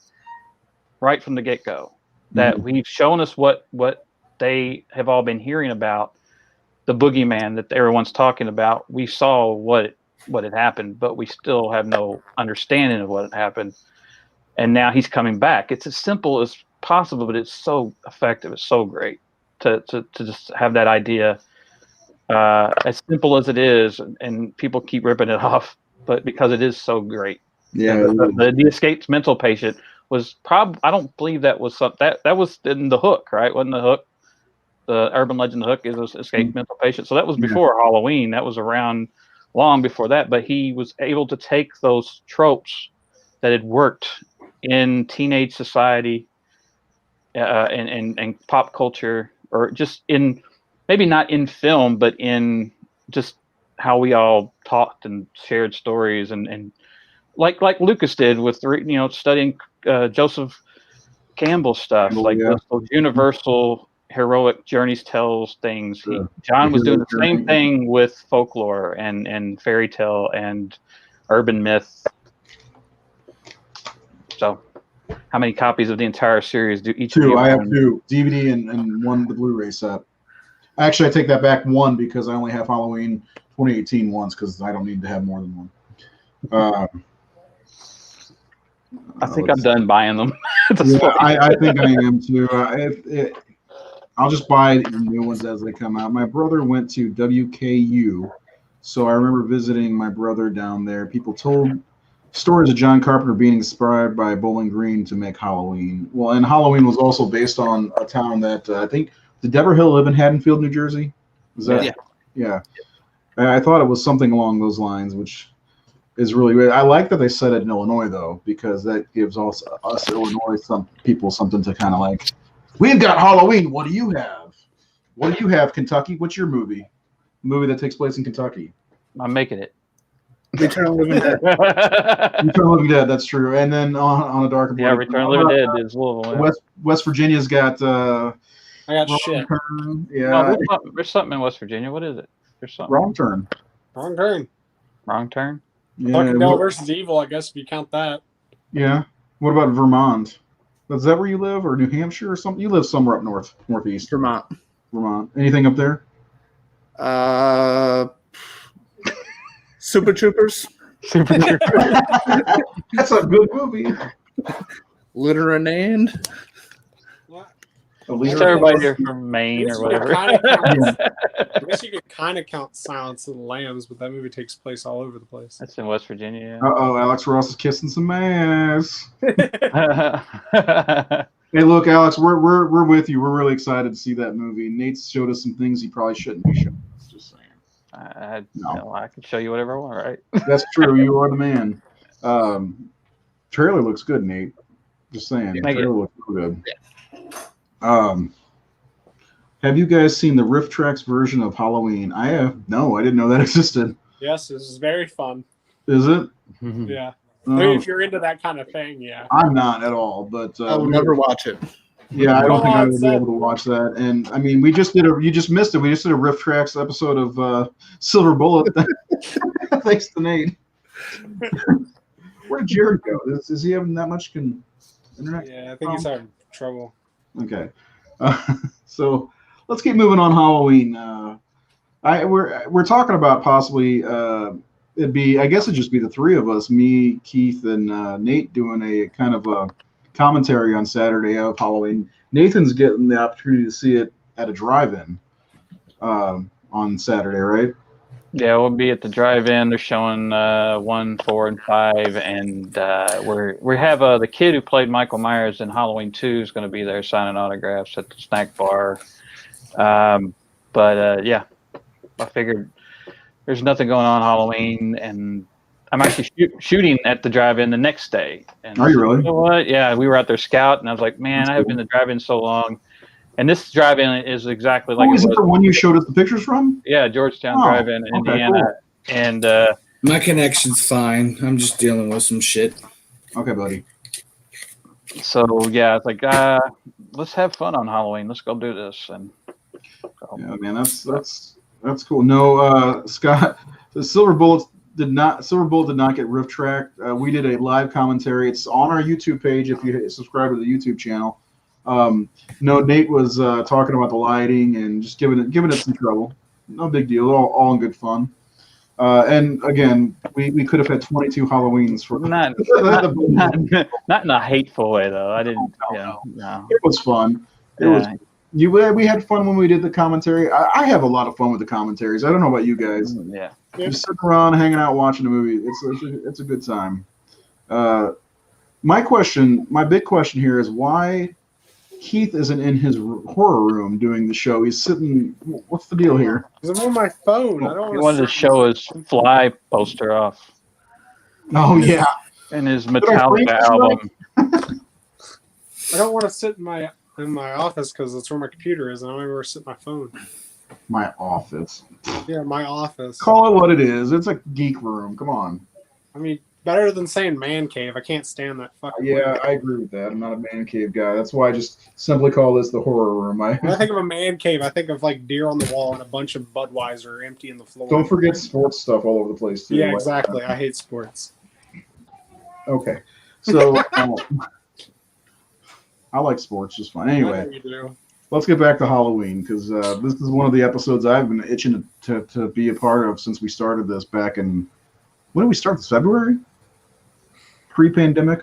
right from the get-go. That we've shown us what they have all been hearing about, the boogeyman that everyone's talking about. We saw what had happened, but we still have no understanding of what had happened. And now he's coming back. It's as simple as possible, but it's so effective. It's so great to just have that idea, as simple as it is, and people keep ripping it off, but because it is so great. Yeah, the escaped mental patient was I don't believe that was something that was in the Hook, right? Wasn't the Hook? The urban legend, the Hook is an escaped mental patient. So that was before Halloween. That was around long before that. But he was able to take those tropes that had worked in teenage society and pop culture, or just in, maybe not in film, but in just how we all talked and shared stories, and like Lucas did with studying Joseph Campbell stuff, those universal heroic journeys tells things. John was doing the same thing with folklore and fairy tale and urban myth. So, how many copies of the entire series do each of you Two. I have own? 2 DVD and 1 the Blu-ray set. Actually, I take that back, 1 because I only have Halloween 2018 ones because I don't need to have more than 1. I think I'm done buying them. at this Yeah, point. I think I am too. I'll just buy new ones as they come out. My brother went to WKU, so I remember visiting my brother down there. People told stories of John Carpenter being inspired by Bowling Green to make Halloween. Well, and Halloween was also based on a town that I think did Deborah Hill live in Haddonfield, New Jersey? Is that yeah? I thought it was something along those lines, which is really great. I like that they said it in Illinois though, because that gives us Illinois people something to kind of like. We've got Halloween. What do you have? What do you have, Kentucky? What's your movie? Movie that takes place in Kentucky. I'm making it. Return of the Living Dead. Return of the Living Dead. That's true. And then on a darker. Yeah, Return of the Living Dead is Louisville. Yeah. West Virginia's got. I got Wrong shit. Turn. Oh, Yeah. there's something in West Virginia. What is it? There's something. Wrong Turn. Wrong turn. Wrong turn. Yeah. Buckendale versus Evil, I guess, if you count that. Yeah. What about Vermont? Is that where you live, or New Hampshire, or something? You live somewhere up northeast. Vermont. Vermont. Anything up there? Super Troopers. That's a good movie. Litter and End. What? Just everybody here from Maine or whatever. I guess you could kind of count Silence of the Lambs, but that movie takes place all over the place. That's in West Virginia. Uh-oh, Alex Ross is kissing some ass. Yeah. Hey, look, Alex, we're with you. We're really excited to see that movie. Nate showed us some things he probably shouldn't be showing us. Just saying. I can show you whatever I want, right? That's true. You are the man. Trailer looks good, Nate. Just saying. Thank you. Trailer looks real good. Have you guys seen the Riff Tracks version of Halloween? I have. No, I didn't know that existed. Yes, this is very fun. Is it? Yeah. Oh, If you're into that kind of thing, yeah. I'm not at all, but I will never watch it. yeah, I don't think I Go on, would be able to watch that. And I mean, you just missed it. We just did a Riff Tracks episode of Silver Bullet. Thanks to Nate. Where did Jared go? Is he having that much internet? Yeah, I think he's having trouble. Okay. So let's keep moving on Halloween. We're talking about possibly I guess it'd just be the three of us, me, Keith, and Nate, doing a kind of a commentary on Saturday of Halloween. Nathan's getting the opportunity to see it at a drive-in on Saturday, right? Yeah, we'll be at the drive-in. They're showing 1, 4, and 5, and we have the kid who played Michael Myers in Halloween 2 is going to be there signing autographs at the snack bar. Yeah, I figured there's nothing going on Halloween, and I'm actually shooting at the drive-in the next day. And Are you really? You know what? Yeah, we were out there scouting, and I was like, man, I haven't been to the drive-in so long. And this drive-in is exactly like is it the one you showed us the pictures from? Yeah, Georgetown Drive-In in Indiana. Cool. And my connection's fine. I'm just dealing with some shit. Okay, buddy. So yeah, it's like let's have fun on Halloween. Let's go do this. And yeah, man, that's cool. No, Scott, the Silver Bullet did not get riff tracked. We did a live commentary. It's on our YouTube page if you subscribe to the YouTube channel. No, Nate was talking about the lighting and just giving it some trouble. No big deal. All in good fun. And again, we could have had 22 Halloweens for not in a hateful way though. I didn't. No. It was fun. It was. We had fun when we did the commentary. I have a lot of fun with the commentaries. I don't know about you guys. Yeah. Just sitting around, hanging out, watching a movie. It's a good time. My big question here is why Keith isn't in his horror room doing the show. He's sitting. What's the deal here? I'm on my phone. I don't. He wanted to show his Fly poster off. Oh yeah. And his Metallica album. I don't want to sit in my office because that's where my computer is. I don't ever sit in my phone. My office. Yeah, my office. Call it what it is. It's a geek room. Come on. I mean, better than saying man cave. I can't stand that fucking Yeah, word. I agree with that. I'm not a man cave guy. That's why I just simply call this the horror room. When I think of a man cave, I think of like deer on the wall and a bunch of Budweiser empty in the floor. Don't forget sports stuff all over the place too. Yeah, exactly. I hate sports. Okay, so I like sports just fine. I Anyway, know you do. let's get back to Halloween because this is one of the episodes I've been itching to be a part of since we started this back in, when did we start this? February? Pre-pandemic?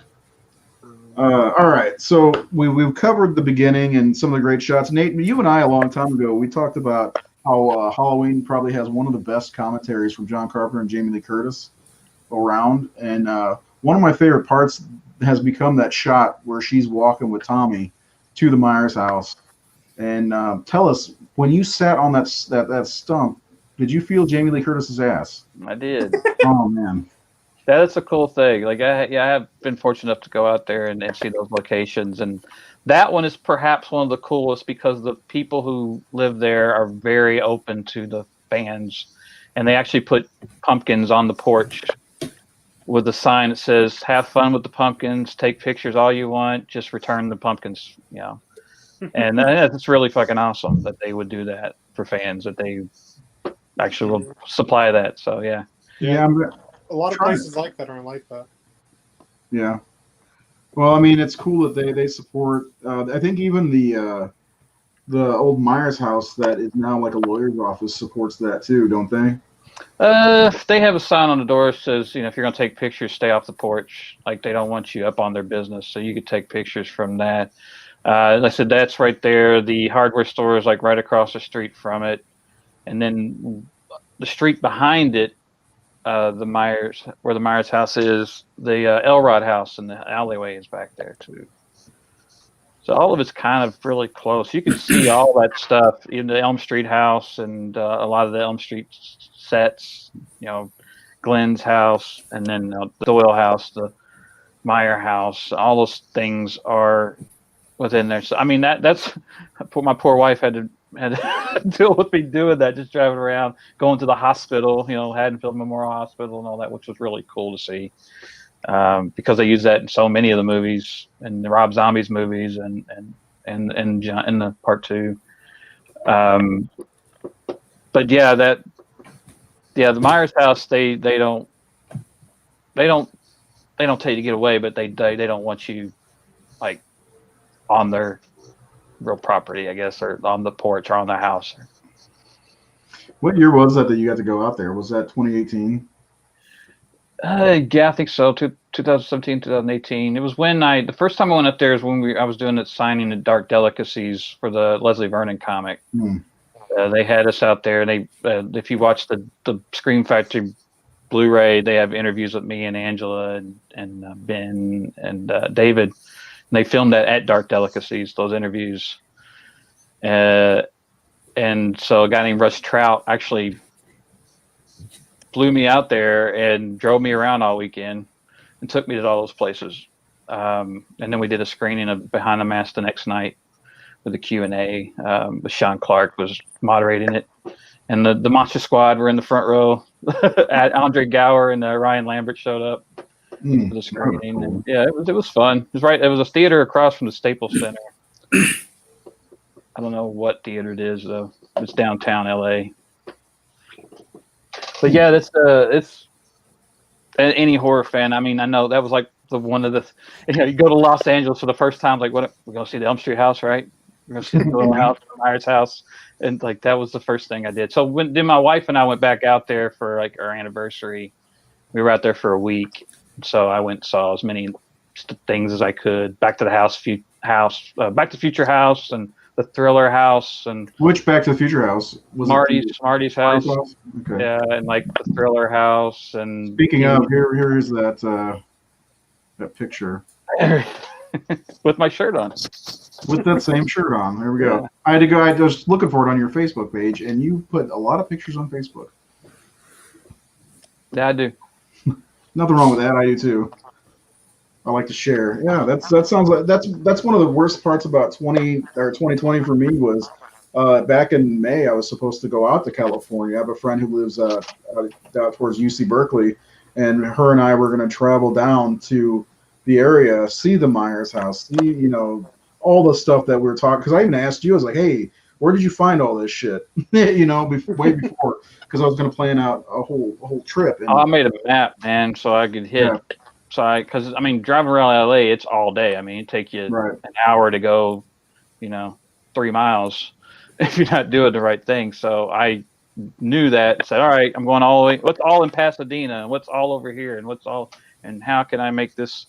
All right, so we've covered the beginning and some of the great shots. Nate, you and I a long time ago, we talked about how Halloween probably has one of the best commentaries from John Carpenter and Jamie Lee Curtis around. And one of my favorite parts has become that shot where she's walking with Tommy to the Myers house. And tell us, when you sat on that stump, did you feel Jamie Lee Curtis's ass? I did. Oh man, That's a cool thing. Like I have been fortunate enough to go out there and see those locations, and that one is perhaps one of the coolest because the people who live there are very open to the fans, and they actually put pumpkins on the porch with a sign that says "Have fun with the pumpkins. Take pictures all you want. Just return the pumpkins." You know, and it's really fucking awesome that they would do that for fans. That they actually will supply that. So yeah. yeah. A lot of places like that aren't like that. Yeah. Well, I mean, it's cool that they support. I think even the old Myers house that is now like a lawyer's office supports that too, don't they? They have a sign on the door that says, you know, if you're gonna take pictures, stay off the porch. Like they don't want you up on their business, so you could take pictures from that. Like I said, that's right there. The hardware store is like right across the street from it, and then the street behind it. The Myers, where the Myers house is, the Elrod house and the alleyway is back there too. So all of it's kind of really close. You can see all that stuff in the Elm Street house and a lot of the Elm Street sets. You know, Glenn's house, and then the Doyle house, the Meyer house. All those things are within there. So I mean, that's my poor wife had to deal with me doing that, just driving around, going to the hospital, you know, Haddonfield Memorial Hospital and all that, which was really cool to see, because they use that in so many of the movies, and the Rob Zombie's movies, and the part 2. But yeah, the Myers house, they don't tell you to get away, but they don't want you like on their real property, I guess, or on the porch or on the house. What year was that you got to go out there? Was that 2018? Yeah, I think so. 2017, 2018. It was when the first time I went up there is when I was doing the signing of Dark Delicacies for the Leslie Vernon comic. They had us out there, and they, if you watch the Scream Factory Blu-ray, they have interviews with me and Angela and Ben and David. And they filmed that at Dark Delicacies, those interviews. And so a guy named Russ Trout actually flew me out there and drove me around all weekend and took me to all those places. And then we did a screening of Behind the Mask the next night with a Q&A. Sean Clark was moderating it. And the Monster Squad were in the front row. Andre Gower and Ryan Lambert showed up. For the screening. Cool. Yeah, it was fun. It was right. It was a theater across from the Staples Center. I don't know what theater it is though. It's downtown LA. But yeah, it's any horror fan. I mean, I know that was like one of the. You know, you go to Los Angeles for the first time. Like, what we're gonna see the Elm Street house, right? We're gonna see the Doyle house, the Myers house, and like that was the first thing I did. So then my wife and I went back out there for like our anniversary. We were out there for a week. So I went and saw as many things as I could. Back to the Back to Future House, and the Thriller house, and which Back to the Future house was Marty's house. Okay. Yeah, and like the Thriller house. And speaking of, here is that picture with my shirt on. With that same shirt on. There we go. Yeah. I had to go. I was looking for it on your Facebook page, and you put a lot of pictures on Facebook. Yeah, I do. Nothing wrong with that. I do too. I like to share. Yeah, that sounds like that's one of the worst parts about 2020 for me was back in May I was supposed to go out to California. I have a friend who lives out towards UC Berkeley, and her and I were going to travel down to the area, see the Myers house, see all the stuff that we were talking. Because I even asked you, I was like, hey, where did you find all this shit? Way before, because I was going to plan out a whole trip. And, I made a map, man, so I could hit. Yeah. So because driving around LA, it's all day. I mean, it take you Right. an hour to go, 3 miles if you're not doing the right thing. So I knew that. Said, all right, I'm going all the way. What's all in Pasadena? And what's all over here? And how can I make this?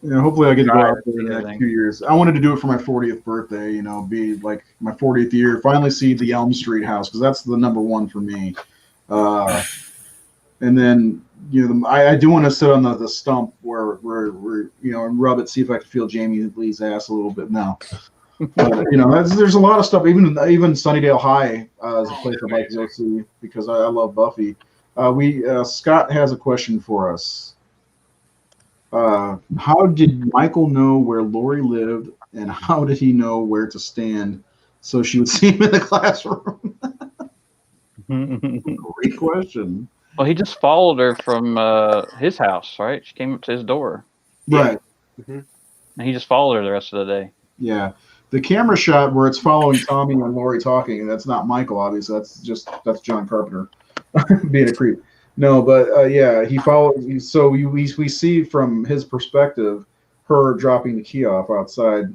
Hopefully I get to go out there in the Everything. next few years. I wanted to do it for my 40th birthday, be like my 40th year, finally see the Elm Street house, because that's the number one for me. And then, I do want to sit on the stump where and rub it, see if I can feel Jamie Lee's ass a little bit now. But, there's a lot of stuff. Even Sunnydale High is a place I'd like to go see, because I love Buffy. Scott has a question for us. How did Michael know where Laurie lived, and how did he know where to stand so she would see him in the classroom? Great question. Well, he just followed her from his house, right? She came up to his door. Right. Mm-hmm. And he just followed her the rest of the day. Yeah. The camera shot where it's following Tommy and Laurie talking, and that's not Michael, obviously. That's John Carpenter being a creep. No, but he followed. So we see from his perspective her dropping the key off outside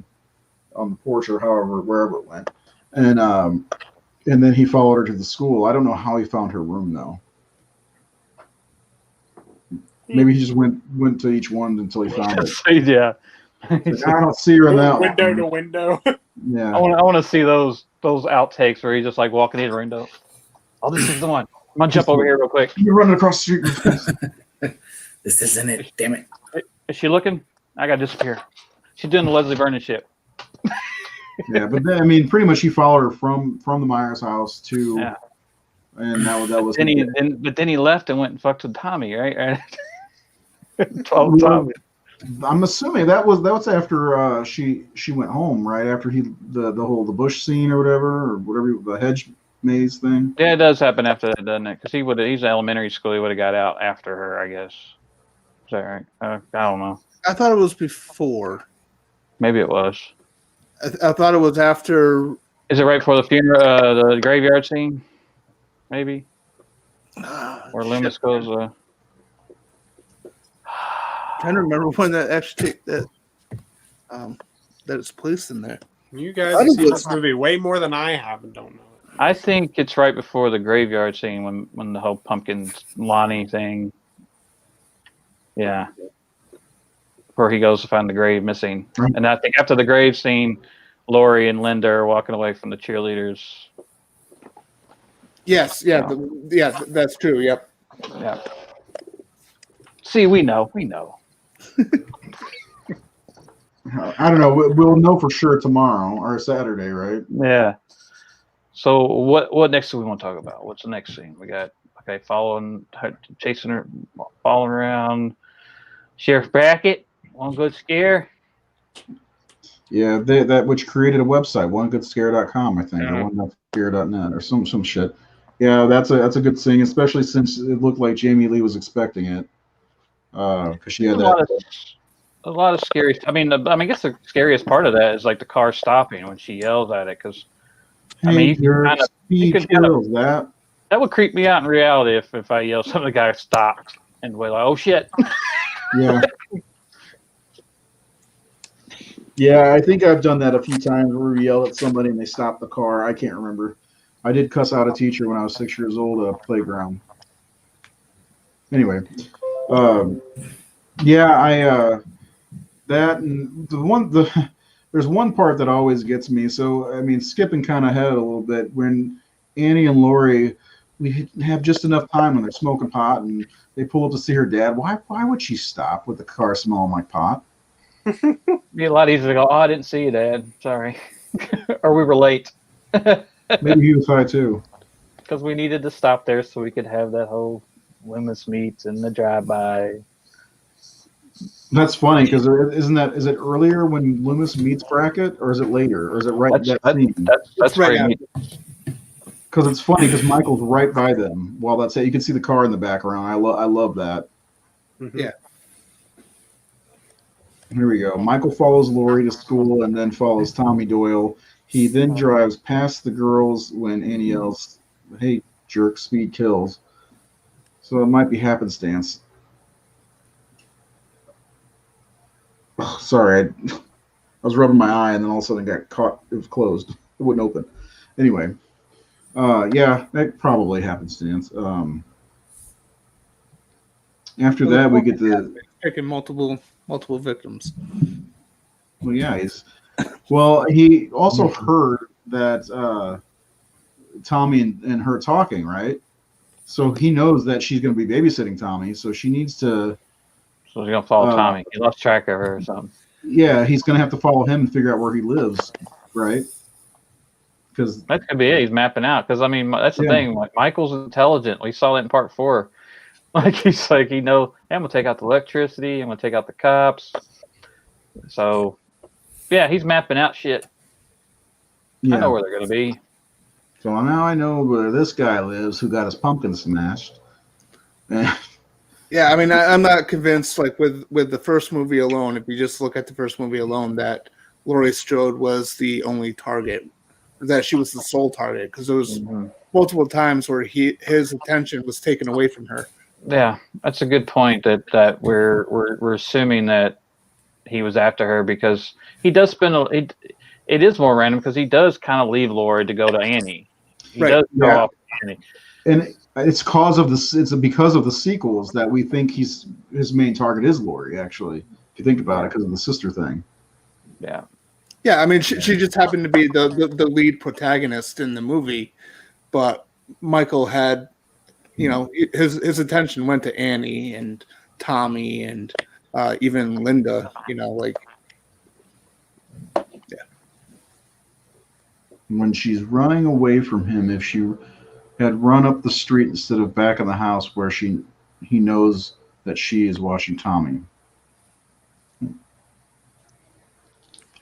on the porch or wherever it went, and then he followed her to the school. I don't know how he found her room though. Maybe he just went to each one until he found it. Yeah. Like, I don't see her in that window one. to window. Yeah. I want to see those outtakes where he's just like walking in the window. Oh, this is the one. I'm gonna jump over here real quick. You're running across the street. This isn't it. Damn it. Is she looking? I gotta disappear. She's doing the Leslie Vernon shit. Yeah, but then pretty much he followed her from the Myers house to, Yeah. and that was. But then he left and went and fucked with Tommy, right? 12 Tommy. I'm assuming that was after she went home, right after the bush scene or whatever the hedge maze thing. Yeah, it does happen after that, doesn't it? Because he's in elementary school. He would have got out after her, I guess. Is that right? I don't know. I thought it was before. Maybe it was. I thought it was after. Is it right before the funeral, the graveyard scene? Maybe. Where Loomis goes. Trying to remember when that actually that it's placed in there. You guys have seen this movie way more than I have and don't know it. I think it's right before the graveyard scene when the whole pumpkin Lonnie thing. Yeah. Where he goes to find the grave missing. And I think after the grave scene, Laurie and Linda are walking away from the cheerleaders. Yes, yeah, that's true. Yep. Yeah. See, we know. I don't know. We'll know for sure tomorrow or Saturday, right? Yeah. So what next do we want to talk about? What's the next scene? We got chasing her, following around. Sheriff Brackett, one good scare. Yeah, that which created a website, onegoodscare.com, I think, Yeah. or onegoodscare.net or some shit. Yeah, that's a good thing, especially since it looked like Jamie Lee was expecting it. Because she had a lot of scary. I guess the scariest part of that is like the car stopping when she yells at it. Because you could kind of that would creep me out in reality if I yell something, the guy stops and we're like, oh shit. Yeah. Yeah, I think I've done that a few times where we yell at somebody and they stop the car. I can't remember. I did cuss out a teacher when I was 6 years old at a playground. Anyway, that and there's one part that always gets me. So skipping kind of ahead a little bit, when Annie and Laurie, we have just enough time when they're smoking pot and they pull up to see her dad. Why would she stop with the car smelling like pot? Be a lot easier to go, oh, I didn't see you, Dad. Sorry. Or we were late. Maybe he was high too. Because we needed to stop there so we could have that whole Loomis meets and the drive-by. That's funny because is it earlier when Loomis meets Brackett, or is it later, or is it right? That's scene? That's right right. because it's funny because Michael's right by them while that's it. You can see the car in the background. I love that. Mhm. Yeah. Here we go. Michael follows Lori to school and then follows Tommy Doyle. He then drives past the girls when Annie yells, "Hey, jerk, speed kills." So it might be happenstance. Oh, sorry, I was rubbing my eye and then all of a sudden it got caught. It was closed. It wouldn't open. Anyway, yeah, that probably happenstance. After that, we get the Picking multiple victims. well, yeah, he also heard that Tommy and her talking, right? So he knows that she's going to be babysitting Tommy. So she needs to. So he's gonna follow Tommy. He lost track of her or something. Yeah, he's going to have to follow him and figure out where he lives, right? Because That could be it. He's mapping out. Because I mean, that's the Yeah. thing. Like Michael's intelligent. We saw that in part 4. Like he's like, hey, I'm gonna take out the electricity. I'm gonna take out the cops. So, yeah, he's mapping out shit. I know where they're gonna be. So now I know where this guy lives who got his pumpkin smashed. Yeah, I mean, I'm not convinced. Like with the first movie alone, if you just look at the first movie alone, that Laurie Strode was the only target, that she was the sole target, because there was multiple times where his attention was taken away from her. Yeah, that's a good point. That we're assuming that he was after her because he does spend. It is more random because he does kind of leave Lori to go to Annie. He Right. does go off Annie. And it's because of the sequels that we think his main target is Lori. Actually, if you think about it, because of the sister thing. Yeah. Yeah, I mean, she just happened to be the lead protagonist in the movie, but Michael had, his attention went to Annie and Tommy and even Linda. When she's running away from him, if she had run up the street instead of back in the house where he knows that she is watching Tommy.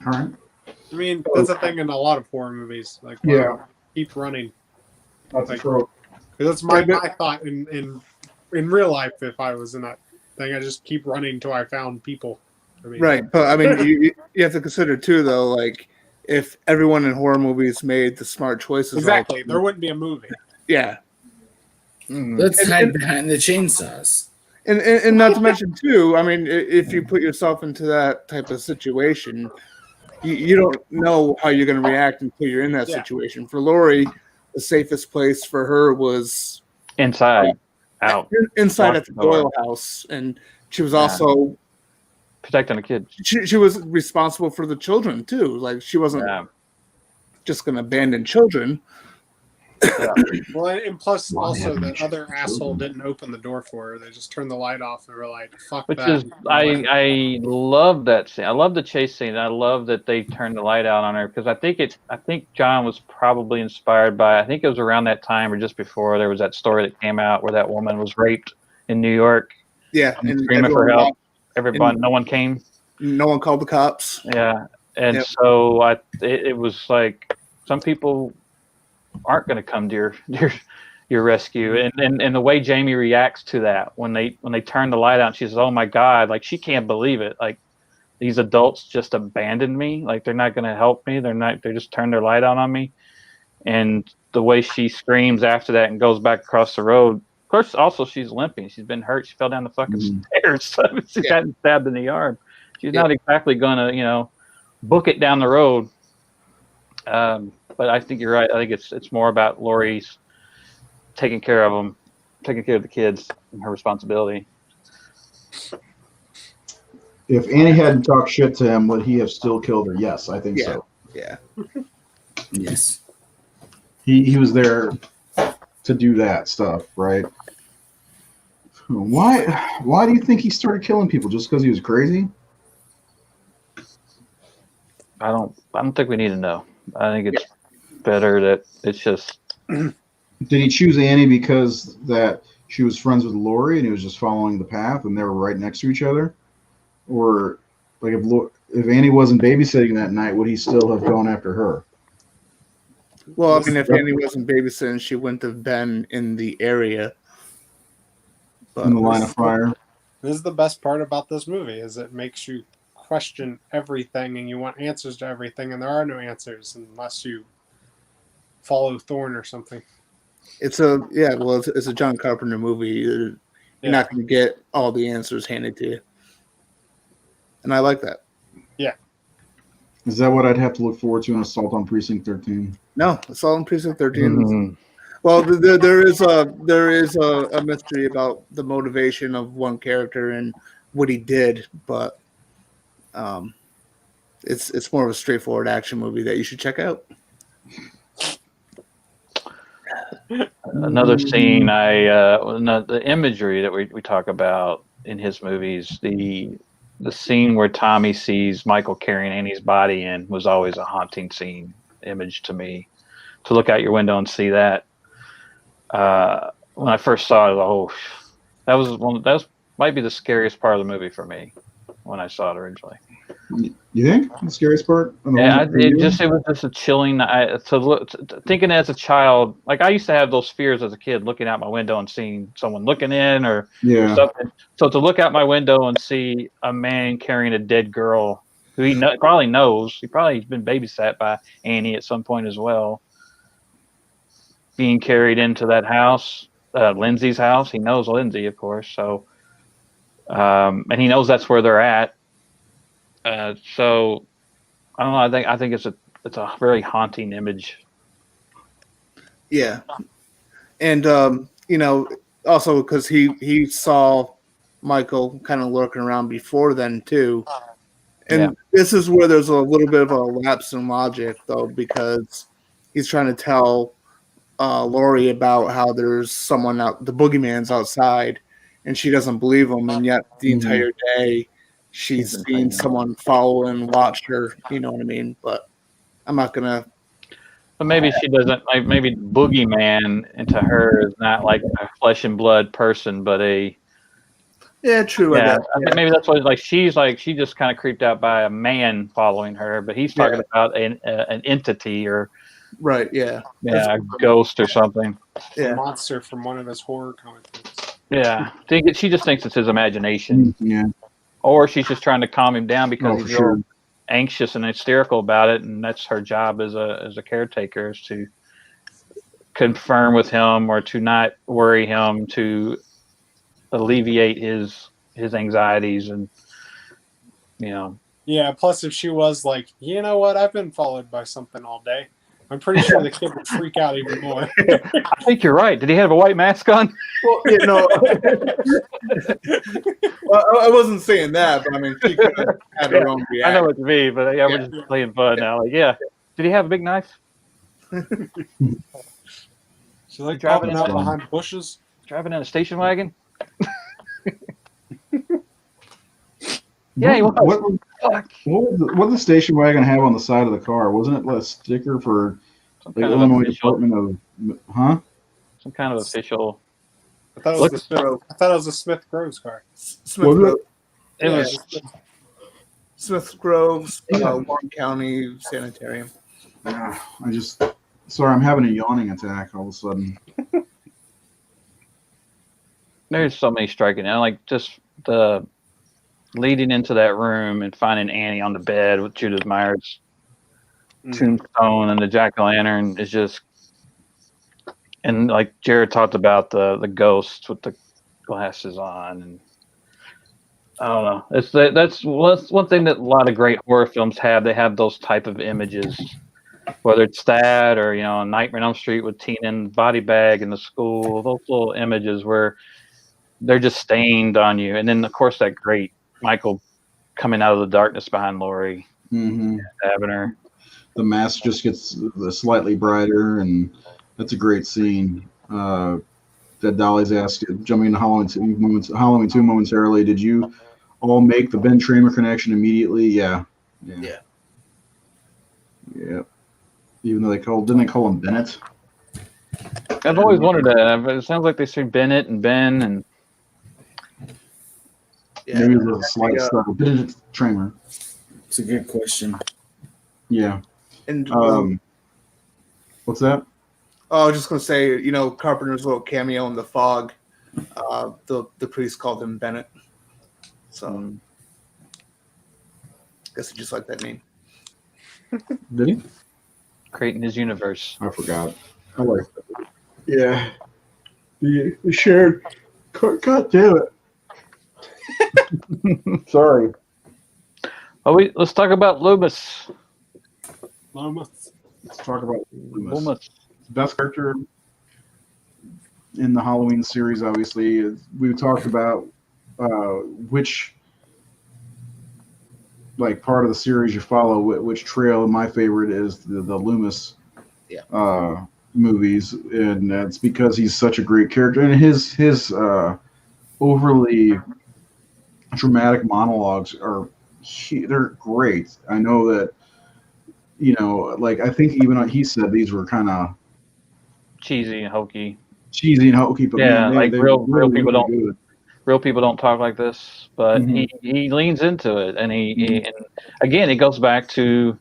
All right. I mean, that's a thing in a lot of horror movies. Like, keep running. That's Like, true. That's my thought in real life. If I was in that thing, I just keep running until I found people. I mean, Right, but I mean, you have to consider too, though, like if everyone in horror movies made the smart choices. Exactly, there wouldn't be a movie. Yeah. Let's hide behind the chainsaws. And not to mention too, I mean, if you put yourself into that type of situation, you don't know how you're going to react until you're in that situation. For Lori, the safest place for her was inside at the Doyle house, and she was also protecting the kids. She was responsible for the children too. Like she wasn't just going to abandon children. Yeah. Well, and plus also that other asshole didn't open the door for her. They just turned the light off and were like, "Fuck Which that." is, I love that scene. I love the chase scene. I love that they turned the light out on her because I think John was probably inspired by. I think it was around that time or just before there was that story that came out where that woman was raped in New York. Yeah, and screaming for help. Everybody, no one came. No one called the cops. Yeah, and so it was like some people aren't going to come to your rescue, and the way Jamie reacts to that when they turn the light out, and she says, "Oh my God!" Like she can't believe it. Like these adults just abandoned me. Like they're not going to help me. They just turned their light on me, and the way she screams after that and goes back across the road. Of course, also she's limping. She's been hurt. She fell down the fucking stairs. So she's gotten stabbed in the arm. She's not exactly going to, book it down the road. But I think you're right. I think it's more about Lori's taking care of them, taking care of the kids, and her responsibility. If Annie hadn't talked shit to him, would he have still killed her? Yes, I think so. Yeah. Yes. He was there to do that stuff, right? Why do you think he started killing people? Just because he was crazy? I don't think we need to know. I think it's better that it's just. Did he choose Annie because that she was friends with Lori and he was just following the path and they were right next to each other? Or like if Annie wasn't babysitting that night, would he still have gone after her? Well, I mean, if Annie wasn't babysitting, she wouldn't have been in the area. In the line of fire. This is the best part about this movie, is it makes you question everything and you want answers to everything, and there are no answers unless you follow Thorne or something. It's a John Carpenter movie. You're not going to get all the answers handed to you, and I like that. Yeah. Is that what I'd have to look forward to in Assault on Precinct 13? No, Assault on Precinct 13. Mm-hmm. Well, there is a mystery about the motivation of one character and what he did, but it's more of a straightforward action movie that you should check out. Another scene, the imagery that we talk about in his movies, the scene where Tommy sees Michael carrying Annie's body in was always a haunting scene image to me. To look out your window and see that. When I first saw it, that might be the scariest part of the movie for me when I saw it originally. You think the scariest part? Yeah, it was just a chilling. Thinking as a child, like I used to have those fears as a kid, looking out my window and seeing someone looking in or something. So to look out my window and see a man carrying a dead girl who he probably knows, he probably been babysat by Annie at some point as well, being carried into that house, Lindsay's house. He knows Lindsay, of course. So, and he knows that's where they're at. So I don't know. I think it's a very haunting image. Yeah, and also because he saw Michael kind of lurking around before then too, and this is where there's a little bit of a lapse in logic though, because he's trying to tell Laurie about how there's someone out, the boogeyman's outside, and she doesn't believe him, and yet the entire day she's seen someone follow and watch her. You know what I mean? But I'm not gonna. But maybe she doesn't. Like maybe boogeyman into her is not like a flesh and blood person, but a. Yeah, true. Yeah, I think maybe that's what she just kind of creeped out by a man following her, but he's talking about an entity or. Right. Yeah. Yeah, a ghost or something. A monster from one of his horror comic books. Yeah, she just thinks it's his imagination. Yeah. Or she's just trying to calm him down because he's sure. anxious and hysterical about it, and that's her job as a caretaker, is to confirm with him or to not worry him, to alleviate his anxieties, and Yeah. Plus, if she was like, you know what, I've been followed by something all day, I'm pretty sure the kid would freak out even more. I think you're right. Did he have a white mask on? Well, well, I wasn't saying that, but I mean, she could have had her own reaction. I know what you mean, but we're just playing fun now. Like, did he have a big knife? She like driving out behind bushes, driving in a station wagon. Yeah, he was. What did the station wagon have on the side of the car? Wasn't it a sticker for the Illinois Department of some kind of official? I thought it was a Smith Groves car. It was Smith Groves, Warren County Sanitarium. Sorry, I'm having a yawning attack all of a sudden. There's so many striking. And like just the leading into that room and finding Annie on the bed with Judith Meyer's tombstone and the jack-o'-lantern is just, and like Jared talked about the ghosts with the glasses on, and I don't know. That's one thing that a lot of great horror films have. They have those type of images, whether it's that or Nightmare on Elm Street with Tina in the body bag in the school. Those little images where they're just stained on you, and then of course that great Michael coming out of the darkness behind Laurie, stabbing her. The mask just gets slightly brighter, and that's a great scene. That Dolly's asked, jumping into Halloween 2 momentarily, did you all make the Ben Tramer connection immediately? Yeah. Even though didn't they call him Bennett? I've always wondered that, but it sounds like they say Bennett and Ben, and maybe it was a slight stuff. Bennett Tramer. It's a good question. Yeah. And What's that? Oh, I was just gonna say, Carpenter's little cameo in The Fog. The priest called him Bennett. So guess he just liked that name. Did he? Creating his universe. I forgot. I like that. Yeah. The shared. God damn it. Sorry. Oh, let's talk about Loomis. Loomis. Let's talk about Loomis. Best character in the Halloween series, obviously. We talked about which part of the series you follow, which trail. My favorite is the Loomis movies, and that's because he's such a great character, and his overly dramatic monologues they're great. I know that I think even he said these were kind of Cheesy and hokey. cheesy and hokey, but Yeah, man, they're real really, people really don't. good. Real people don't talk like this, but Mhm. he leans into it, and and again, it goes back to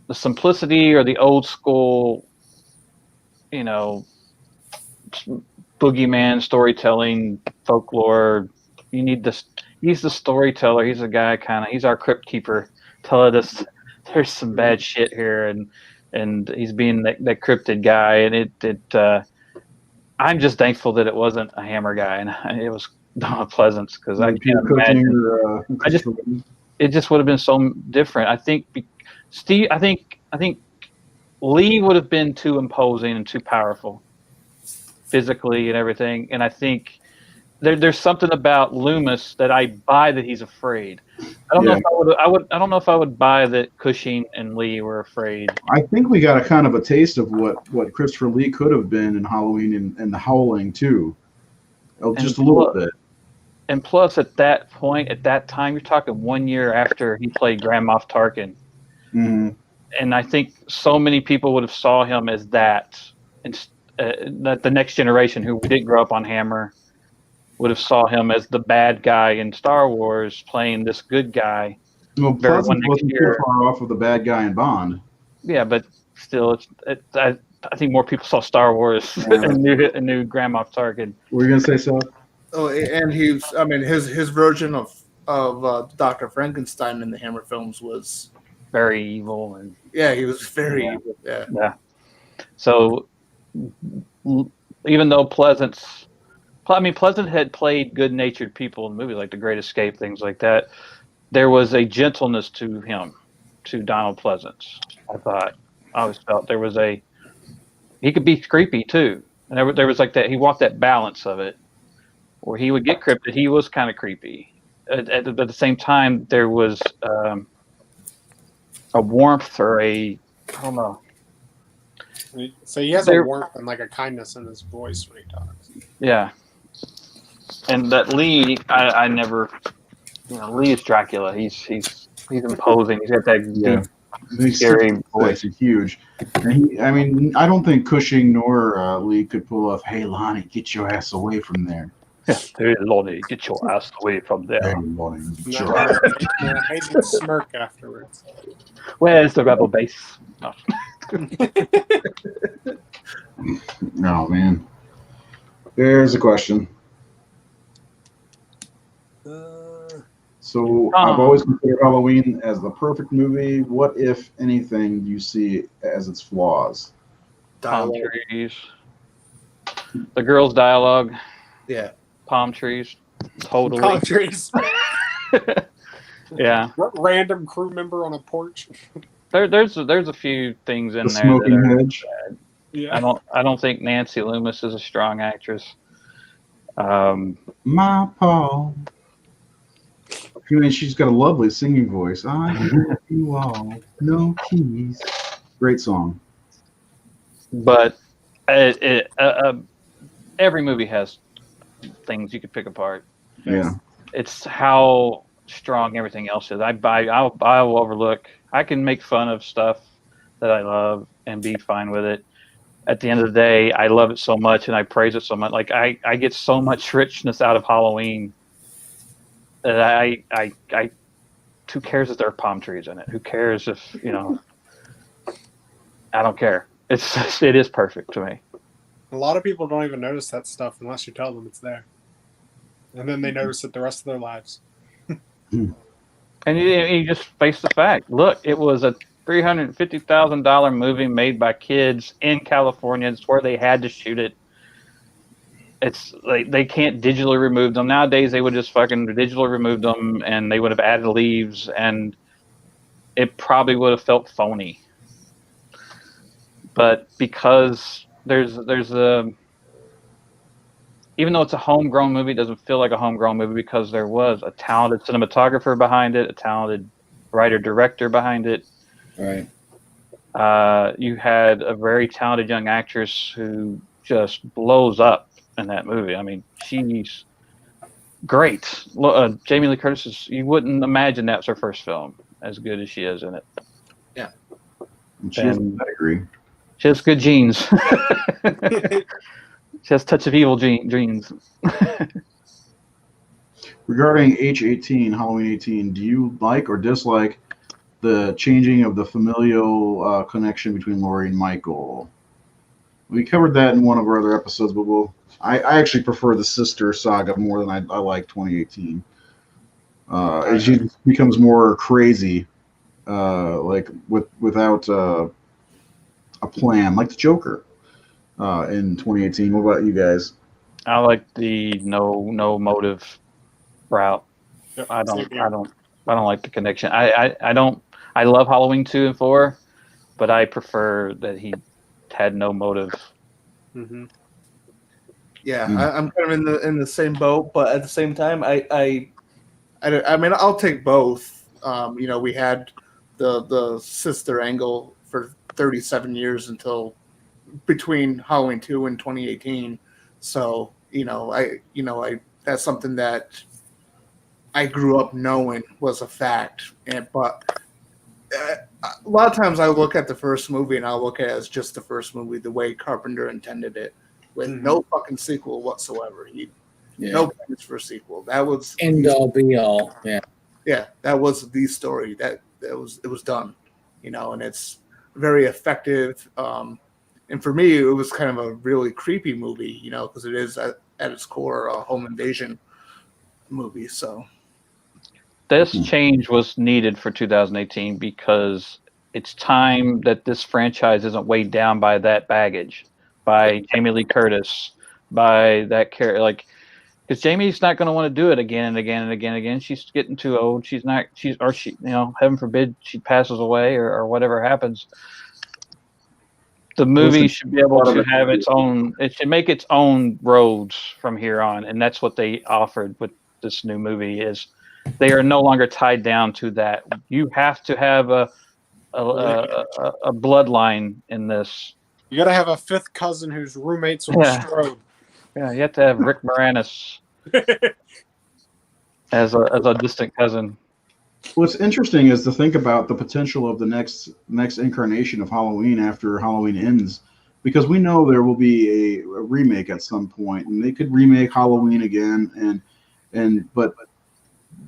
the simplicity or the old school, boogeyman storytelling, folklore. You need this. He's the storyteller. He's the guy he's our crypt keeper, telling us there's some bad shit here, and he's being that cryptid guy, and I'm just thankful that it wasn't a Hammer guy, and it was Donald Pleasance, because I can't imagine. It just would have been so different. I think Steve. I think Lee would have been too imposing and too powerful, physically and everything. And I think there's something about Loomis that I buy that he's afraid. I don't know if I would. I don't know if I would buy that Cushing and Lee were afraid. I think we got a kind of a taste of what Christopher Lee could have been in Halloween and The Howling too, just a little bit. And plus, at that point, at that time, you're talking 1 year after he played Grand Moff Tarkin, and I think so many people would have saw him as that, and that the next generation who didn't grow up on Hammer would have saw him as the bad guy in Star Wars playing this good guy. Well, Pleasance wasn't too far off of the bad guy in Bond. Yeah, but still, I think more people saw Star Wars and knew Grand Moff Tarkin. Were you gonna say so? Oh, and his version of Dr. Frankenstein in the Hammer films was very evil, and he was very evil. Yeah. So even though Pleasance had played good-natured people in movies like The Great Escape, things like that, there was a gentleness to him, to Donald Pleasance. I always felt there was he could be creepy too, and there was like that. He walked that balance of it, where he would get cryptid. He was kind of creepy. At the same time, there was a warmth or I don't know. So he has a warmth and like a kindness in his voice when he talks. Yeah. And that Lee, I never, Lee is Dracula. He's imposing. He's got that deep, scary voice. Huge. And I don't think Cushing nor Lee could pull off, "Hey, Lonnie, get your ass away from there." Hey, Lonnie, get your ass away from there. Hey, Lonnie, get No, your ass. I did smirk afterwards. Where's the rebel base? No. Oh, man. There's a question. So I've always considered Halloween as the perfect movie. What, if anything, do you see as its flaws? Palm trees. The girls' dialogue. Yeah. Palm trees. Totally. Palm trees. Yeah. What random crew member on a porch? There's a few things in The there smoking that are hedge. bad. Yeah. I don't think Nancy Loomis is a strong actress. My Paul. She's got a lovely singing voice. I love you all. No keys. Great song. But every movie has things you could pick apart. Yeah. It's how strong everything else is. I'll overlook. I can make fun of stuff that I love and be fine with it. At the end of the day, I love it so much and I praise it so much. Like I get so much richness out of Halloween that I who cares if there are palm trees in it? Who cares if I don't care. It is perfect to me. A lot of people don't even notice that stuff unless you tell them it's there, and then they notice it the rest of their lives. And you just face the fact. Look, it was a $350,000 movie made by kids in California. It's where they had to shoot it. It's like they can't digitally remove them. Nowadays, they would just fucking digitally remove them, and they would have added leaves, and it probably would have felt phony. But because there's a, even though it's a homegrown movie, it doesn't feel like a homegrown movie because there was a talented cinematographer behind it, a talented writer-director behind it. Right. You had a very talented young actress who just blows up in that movie. I mean, she's great. Jamie Lee Curtis you wouldn't imagine that's her first film, as good as she is in it. Yeah. She has pedigree. She has good genes. She has a touch of evil genes. Regarding H18, Halloween 18, do you like or dislike the changing of the familial connection between Laurie and Michael? We covered that in one of our other episodes, but I actually prefer the sister saga more than I like 2018. She becomes more crazy, like without a plan, like the Joker in 2018. What about you guys? I like the no motive route. Yep, I same here. don't like the connection. I love Halloween 2 and 4, but I prefer that he had no motive. Mm-hmm. Yeah, I'm kind of in the same boat, but at the same time, I mean, I'll take both. We had the sister angle for 37 years until between Halloween 2 and 2018. So, I that's something that I grew up knowing was a fact. But a lot of times I look at the first movie and I'll look at it as just the first movie, the way Carpenter intended it, with no fucking sequel whatsoever. No plans for a sequel. That was end all be all. Yeah. Yeah, that was the story. It was done, and it's very effective. And for me, it was kind of a really creepy movie, because it is at its core a home invasion movie. So This change was needed for 2018 because it's time that this franchise isn't weighed down by that baggage, by Jamie Lee Curtis, by that character. Like, because Jamie's not going to want to do it again and again and again and again. She's getting too old. She, heaven forbid, she passes away or whatever happens. The movie should be able to have its own. It should make its own roads from here on, and that's what they offered with this new movie. Is they are no longer tied down to that. You have to have a bloodline in this. You got to have a fifth cousin whose roommates are Strode. Yeah, you have to have Rick Moranis as a distant cousin. What's interesting is to think about the potential of the next incarnation of Halloween after Halloween ends, because we know there will be a remake at some point, and they could remake Halloween again, but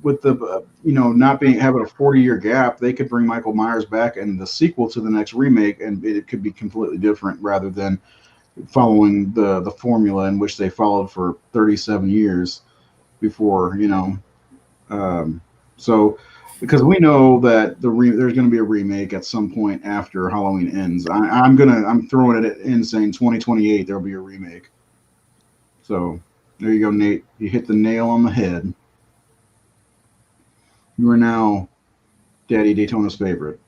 with the not having a 40-year gap, they could bring Michael Myers back in the sequel to the next remake, and it could be completely different rather than following the formula in which they followed for 37 years before, so. Because we know that there's going to be a remake at some point after Halloween ends. I'm throwing it in saying 2028 there'll be a remake. So there you go, Nate. You hit the nail on the head. You are now Daddy Daytona's favorite.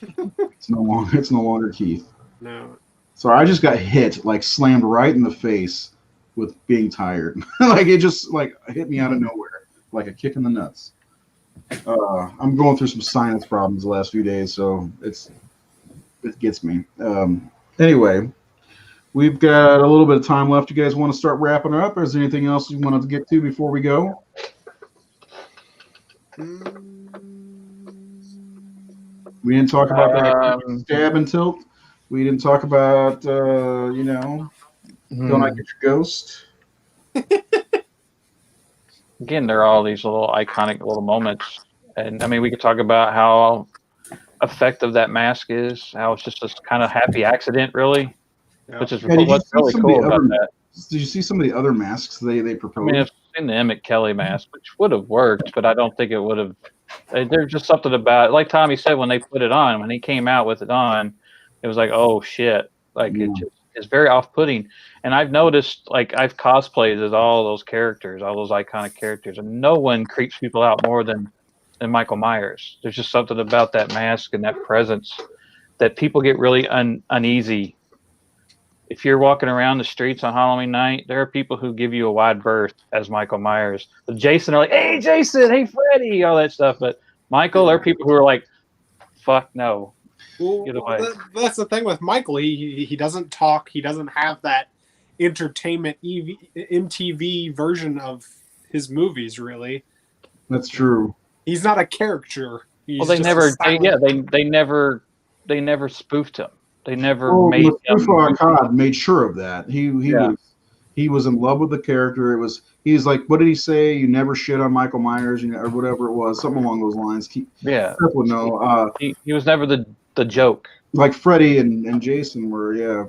It's no longer Keith. No. So I just got hit, like slammed right in the face with being tired. Like it just hit me out of nowhere, like a kick in the nuts. I'm going through some sinus problems the last few days, so it gets me. Anyway, we've got a little bit of time left. You guys want to start wrapping up, or is there anything else you wanted to get to before we go? We didn't talk about that stab and tilt. We didn't talk about don't I get your ghost? Again, there are all these little iconic little moments, and I mean, we could talk about how effect of that mask is. How it's just this kind of happy accident, really, Yeah. which is Yeah, did you what's see really some of the cool about other- that. Did you see some of the other masks they I proposed? mean, I've seen the Emmett Kelly mask, which would have worked, but I don't think it would have. There's just something about it. Like Tommy said, when they put it on, when he came out with it on, it was like, oh shit, like Yeah. it just is very off-putting. And I've noticed, like I've cosplayed as all those characters, all those iconic characters, and no one creeps people out more than Michael Myers. There's just something about that mask and that presence that people get really uneasy. If you're walking around the streets on Halloween night, there are people who give you a wide berth as Michael Myers. But Jason are like, hey, Jason, hey, Freddy, all that stuff. But Michael, there are people who are like, fuck no. Well, Get away. that's the thing with Michael. He doesn't talk. He doesn't have that entertainment MTV version of his movies. Really, That's true. he's not a character. He's Well, they just a never, silent- they never spoofed him. They never Well, made him. Mustafa Akkad made sure of that. He was in love with the character. He's like, what did he say? You never shit on Michael Myers, or whatever it was, something along those lines. Yeah, Seth would know. he was never the joke. Like Freddy and Jason were, yeah.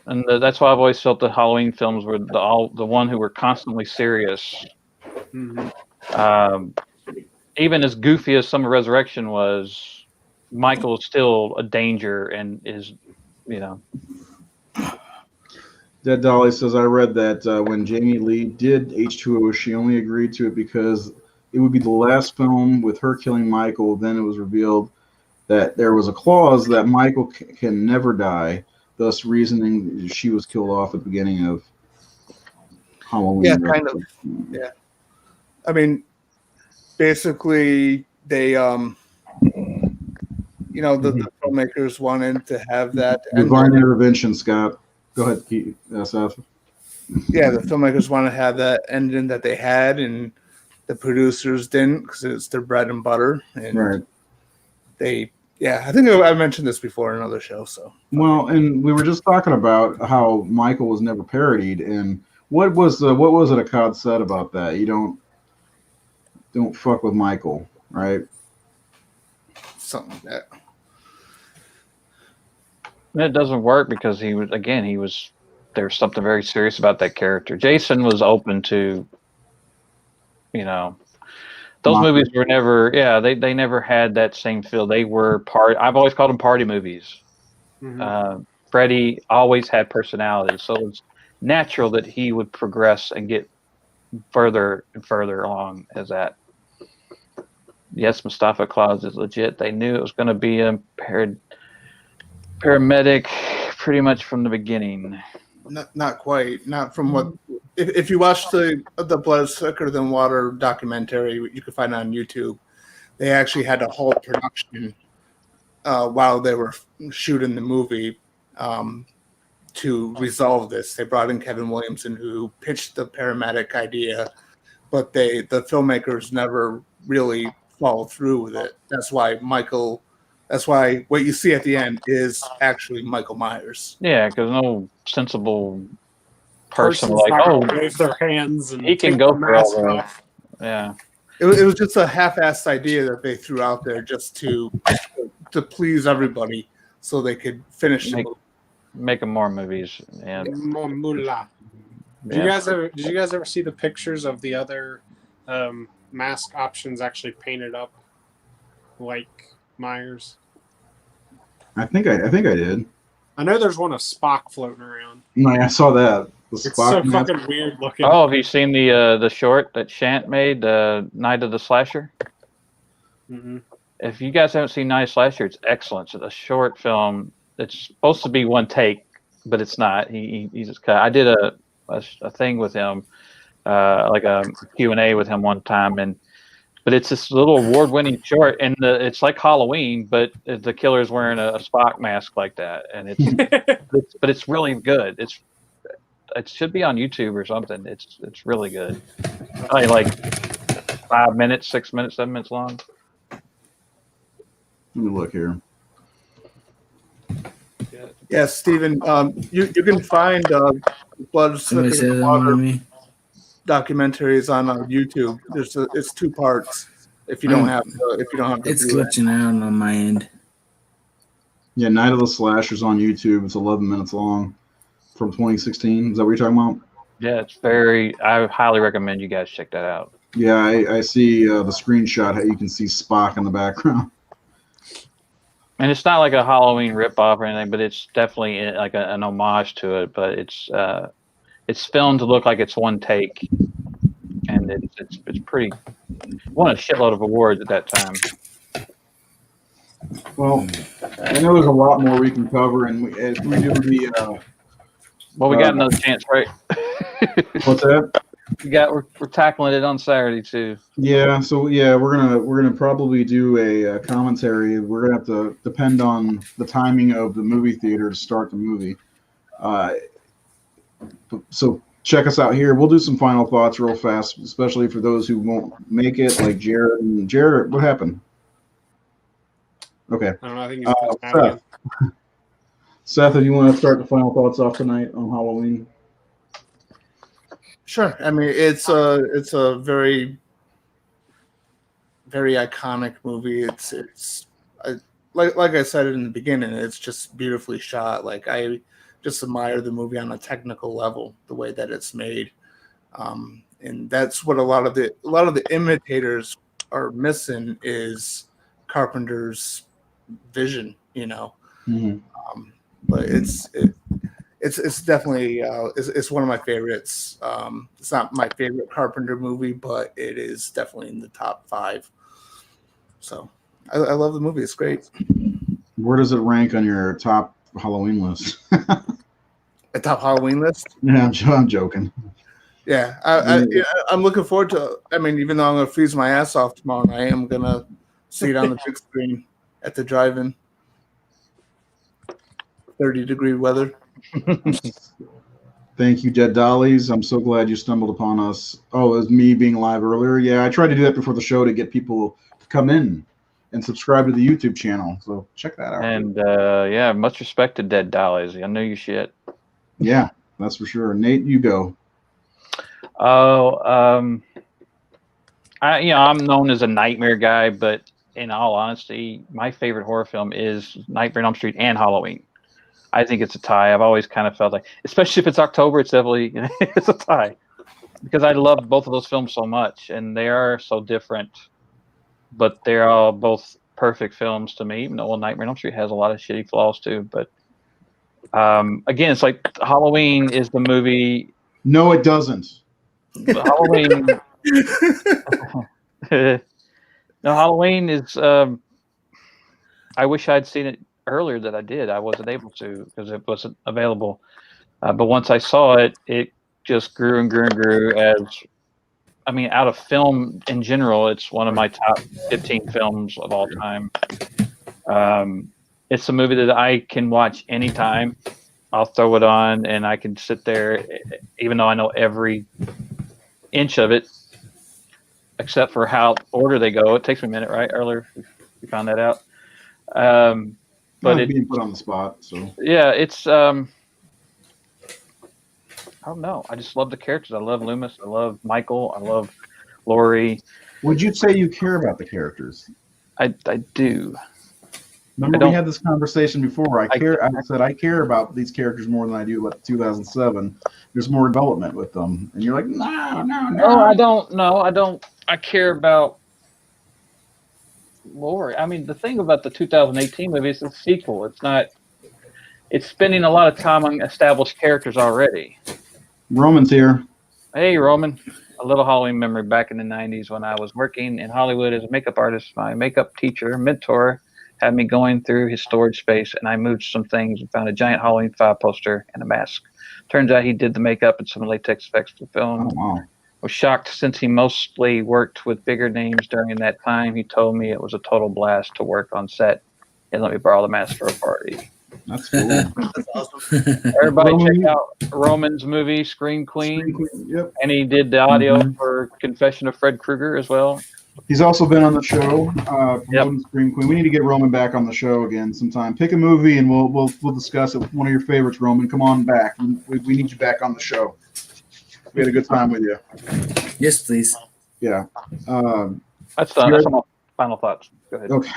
And that's why I've always felt the Halloween films were the one who were constantly serious. Mhm. Even as goofy as Summer Resurrection was, Michael is still a danger and is, Dead Dolly says, I read that when Jamie Lee did H2O, she only agreed to it because it would be the last film with her killing Michael. Then it was revealed that there was a clause that Michael can never die, thus reasoning she was killed off at the beginning of Halloween. Yeah, kind of. Yeah. I mean, basically, they, the filmmakers wanted to have that. Divine intervention, Scott. Go ahead, Seth. Yeah, the filmmakers want to have that ending that they had, and the producers didn't because it's their bread and butter. And Right. I think I mentioned this before in another show. So well, and we were just talking about how Michael was never parodied, and what was it Akkad said about that? You don't fuck with Michael, right? something like that. And it doesn't work because there's something very serious about that character. Jason was open to, those movies were never, they never had that same feel. They were I've always called them party movies. Mhm. Freddy always had personality, so it was natural that he would progress and get further and further along as that. Yes, Mustafa Claus is legit. They knew it was going to be a paramedic pretty much from the beginning. Not quite. Not from what. If you watch the Blood is Thicker Than Water documentary, you can find it on YouTube. They actually had to halt production while they were shooting the movie to resolve this. They brought in Kevin Williamson, who pitched the paramedic idea, but the filmmakers never really followed through with it. That's why what you see at the end is actually Michael Myers. Yeah, because no sensible person Person's like, not oh, gonna wave their hands and he can take go the for mask all that. off. Yeah. It was just a half-assed idea that they threw out there just to please everybody, so they could finish the movie. Making more movies. And Moolah. Did you guys ever see the pictures of the other mask options actually painted up like Myers? I think I did. I know there's one of Spock floating around. No, I saw that. The It's Spock so mask. fucking weird looking. Oh, have you seen the short that Shant made, Night of the Slasher? Mm-hmm. If you guys haven't seen Night of the Slasher, it's excellent. It's a short film. It's supposed to be one take, but it's not. He's just cut. I did a thing with him, like a Q&A with him one time, but it's this little award-winning short, and it's like Halloween, but the killer's wearing a Spock mask like that, and it's really good. It should be on YouTube or something. It's really good. Probably like 5 minutes, 6 minutes, 7 minutes long. Let me look here. Yes, Stephen. You can find Blood is Somebody Thicker said Than that Water on me. documentaries on YouTube. It's 2 parts. if you don't have the It's Blu-ray. glitching out on my end. Yeah, Night of the Slashers on YouTube. It's 11 minutes long from 2016. Is that what you're talking about? Yeah, it's very. I highly recommend you guys check that out. Yeah, I see the screenshot. How you can see Spock in the background. And it's not like a Halloween ripoff or anything, but it's definitely like an homage to it. But it's filmed to look like it's one take, and it's pretty. Won a shitload of awards at that time. Well, I know there's a lot more we can cover, and we do the. Well, we got another chance, right? What's that? We're tackling it on Saturday too. Yeah, so yeah, we're gonna probably do a commentary. We're gonna have to depend on the timing of the movie theater to start the movie. So check us out here. We'll do some final thoughts real fast, especially for those who won't make it, like Jared. And Jared, what happened? Okay. I don't know. I think he's mad again. Seth, if you want to start the final thoughts off tonight on Halloween. Sure. I mean, it's a very, very iconic movie. It's like I said in the beginning, it's just beautifully shot. Like, I just admire the movie on a technical level, the way that it's made, and that's what a lot of the imitators are missing is Carpenter's vision. Mm-hmm. But it's definitely it's one of my favorites. It's not my favorite Carpenter movie, but it is definitely in the top 5. So I love the movie. It's great. Where does it rank on your top Halloween list? A top Halloween list? Yeah, I'm joking. Yeah, I'm looking forward to. I mean, even though I'm gonna freeze my ass off tomorrow night, I'm gonna see it on the big screen at the drive-in. 30-degree weather. Thank you, Dead Dollies. I'm so glad you stumbled upon us. Oh, it was me being live earlier. Yeah, I tried to do that before the show to get people to come in and subscribe to the YouTube channel. So check that out. And yeah, much respect to Dead Dollies. I know you shit. Yeah, that's for sure. Nate, you go. Oh, I'm known as a nightmare guy, but in all honesty, my favorite horror film is Nightmare on Elm Street and Halloween. I think it's a tie. I've always kind of felt like, especially if it's October, it's definitely it's a tie because I love both of those films so much, and they are so different, but they're all both perfect films to me. Even though Nightmare on Elm Street has a lot of shitty flaws too, but again, it's like Halloween is the movie. No, it doesn't. Halloween. No, Halloween is. I wish I'd seen it earlier that I did. I wasn't able to because it wasn't available. But once I saw it, it just grew and grew and grew. Out of film in general, it's one of my top 15 films of all time. It's a movie that I can watch anytime. I'll throw it on and I can sit there, even though I know every inch of it, except for how order they go. It takes me a minute, right? Earlier, we found that out. But it's being put on the spot. So yeah, it's I don't know. I just love the characters. I love Loomis. I love Michael. I love Laurie. Would you say you care about the characters? I do. Remember, we had this conversation before. I said I care about these characters more than I do about 2007. There's more development with them, and you're like, no. I don't. No, I don't. I care about Laurie. I mean, the thing about the 2018 movie is it's a sequel. It's not. It's spending a lot of time on established characters already. Roman's here. Hey, Roman. A little Halloween memory back in the 90s when I was working in Hollywood as a makeup artist. My makeup teacher, mentor, had me going through his storage space, and I moved some things and found a giant Halloween 5 poster and a mask. Turns out he did the makeup and some latex effects for the film. Oh, wow. Was shocked since he mostly worked with bigger names during that time. He told me it was a total blast to work on set and let me borrow the mask for a party. That's cool. That's awesome. Everybody check out Roman's movie, Scream Queen. Yep. And he did the audio for Confession of Fred Krueger as well. He's also been on the show, Yep. Scream Queen. We need to get Roman back on the show again sometime. Pick a movie and we'll discuss it. One of your favorites, Roman. Come on back. We need you back on the show. We had a good time with you. Yes, please. Yeah. That's Jared? my final thoughts. Go ahead. Okay.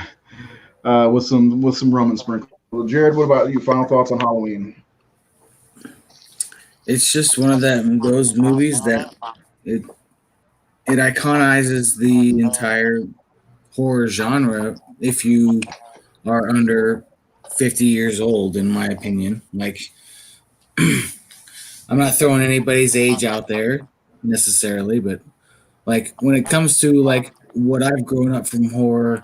With some rum and sprinkle. Jared, what about you? Final thoughts on Halloween? It's just one of those movies that it iconizes the entire horror genre if you are under 50 years old, in my opinion. Like, I'm not throwing anybody's age out there necessarily, but like when it comes to like what I've grown up from horror,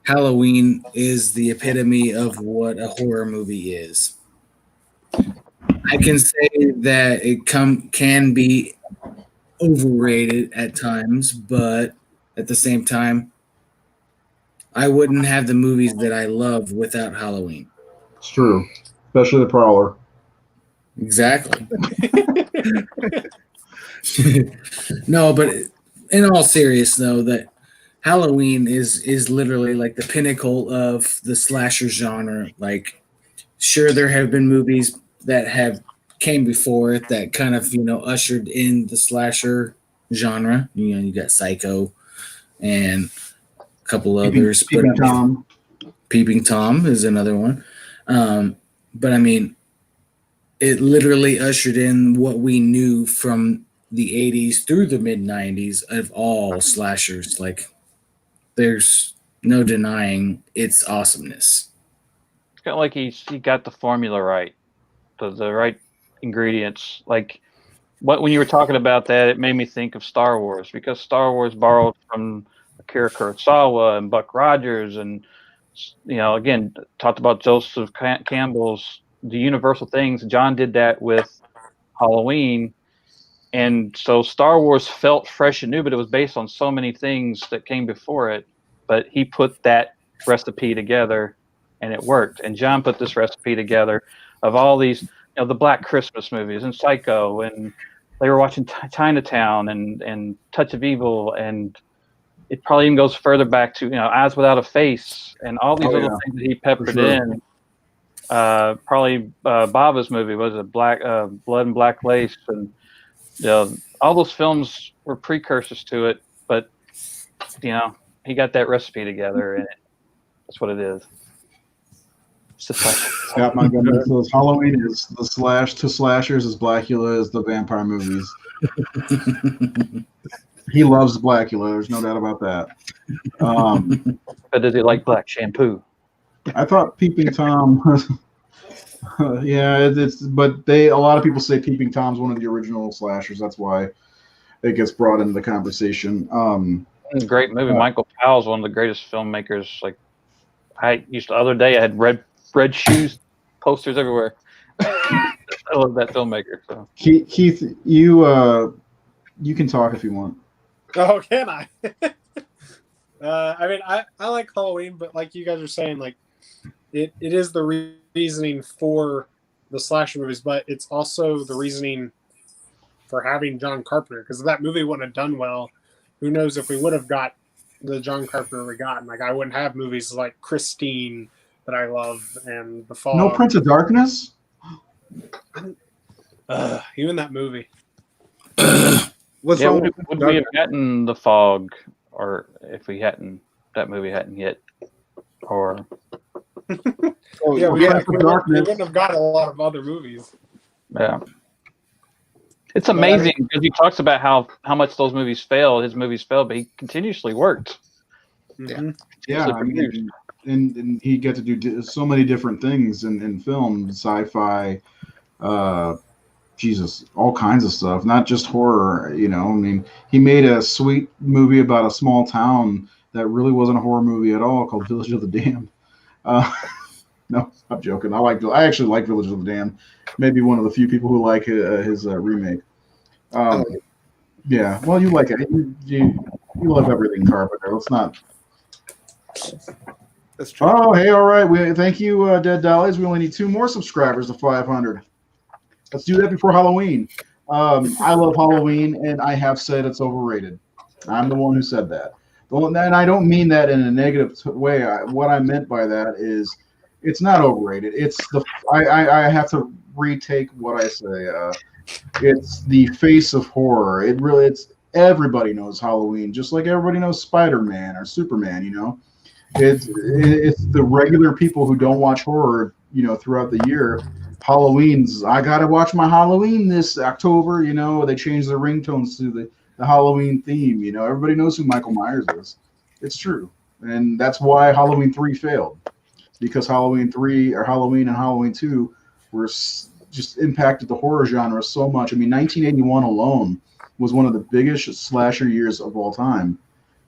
Halloween is the epitome of what a horror movie is. I can say that it can be overrated at times, but at the same time, I wouldn't have the movies that I love without Halloween. It's true, especially the Prowler. Exactly. No, but in all seriousness, though, that Halloween is literally like the pinnacle of the slasher genre. Like, sure, there have been movies that have came before it that kind of ushered in the slasher genre. You got Psycho and a couple others, Peeping Tom. Peeping Tom is another one. But I mean, it literally ushered in what we knew from the 80s through the mid 90s of all slashers. Like, there's no denying its awesomeness. It's kind of like he got the formula right, the right ingredients. Like when you were talking about that, it made me think of Star Wars, because Star Wars borrowed from Akira Kurosawa and Buck Rogers, and again talked about Joseph Campbell's The Universal Things. John did that with Halloween. And so Star Wars felt fresh and new, but it was based on so many things that came before it. But he put that recipe together, and it worked. And John put this recipe together of all these, the Black Christmas movies and Psycho, and they were watching Chinatown and Touch of Evil, and it probably even goes further back to Eyes Without a Face and all these little things that he peppered in. Probably Baba's movie was it Blood and Black Lace, and all those films were precursors to it, but he got that recipe together, and that's what it is. Scott Montgomery says Halloween is the slash to slashers as Blackula is the vampire movies. He loves Blackula. There's no doubt about that. But does he like black shampoo? I thought Peeping Tom. Yeah, but a lot of people say Peeping Tom's one of the original slashers. That's why it gets brought into the conversation. Great movie. Michael Powell's one of the greatest filmmakers. Like, the other day I had red shoes posters everywhere. I love that filmmaker. So Keith, you can talk if you want. Oh, can I? I mean, I like Halloween, but like you guys are saying, like it is the reasoning for the slasher movies, but it's also the reasoning for having John Carpenter, because if that movie wouldn't have done well, who knows if we would have got the John Carpenter we got. And like, I wouldn't have movies like Christine that I love and The Fog. No Prince of Darkness? Even that movie. What's wrong would we have gotten The Fog, or if that movie hadn't hit, or we wouldn't have got a lot of other movies. Yeah. It's amazing because he talks about how much those movies failed. His movies failed, but he continuously worked. Mm-hmm. Yeah, I mean, and he got to do so many different things in film, sci-fi, Jesus, all kinds of stuff, not just horror. I mean, he made a sweet movie about a small town that really wasn't a horror movie at all, called Village of the Damned. No, I'm joking. I actually like Village of the Damned. Maybe one of the few people who like his remake. Yeah, well, you like it. You love everything Carpenter. Let's not. That's true. Oh, hey, all right. Thank you, Dead Dollies. We only need 2 more subscribers to 500. Let's do that before Halloween. I love Halloween, and I have said it's overrated. I'm the one who said that. And I don't mean that in a negative way. What I meant by that is it's not overrated. I have to retake what I say. It's the face of horror. everybody knows Halloween, just like everybody knows Spider-Man or Superman. You know, it's the regular people who don't watch horror, you know, throughout the year. Halloween's, I gotta watch my Halloween this October. You know, they changed the ringtones to the Halloween theme. You know, everybody knows who Michael Myers is. It's true, and that's why Halloween 3 failed, because Halloween 3 or Halloween and Halloween 2 were just impacted the horror genre so much. I mean, 1981 alone was one of the biggest slasher years of all time.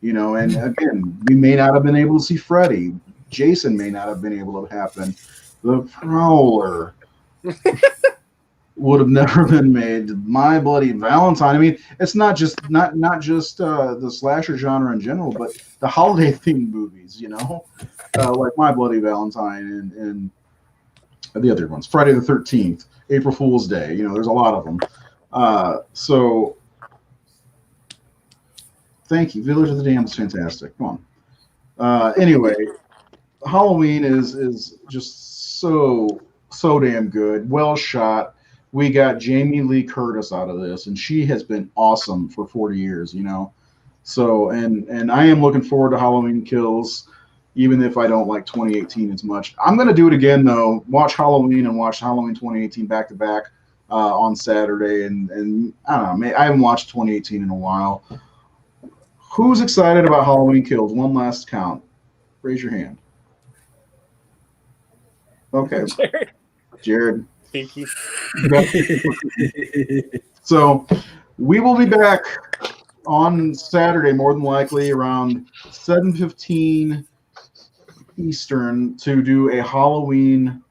You know, and again, we may not have been able to see Freddy. Jason may not have been able to happen. The Prowler would have never been made. My Bloody Valentine. I mean, it's not just the slasher genre in general, but the holiday themed movies. You know, like My Bloody Valentine and the other ones, Friday the 13th, April Fool's Day. You know, there's a lot of them. So thank you. Village of the Damned is fantastic. Come on. Anyway, Halloween is just so damn good. Well shot. We got Jamie Lee Curtis out of this, and she has been awesome for 40 years, you know. So, and I am looking forward to Halloween Kills, even if I don't like 2018 as much. I'm going to do it again, though. Watch Halloween and watch Halloween 2018 back to back on Saturday. And I don't know, I haven't watched 2018 in a while. Who's excited about Halloween Kills? One last count. Raise your hand. Okay. Jared. Pinky. So we will be back on Saturday, more than likely around 7:15 Eastern, to do a Halloween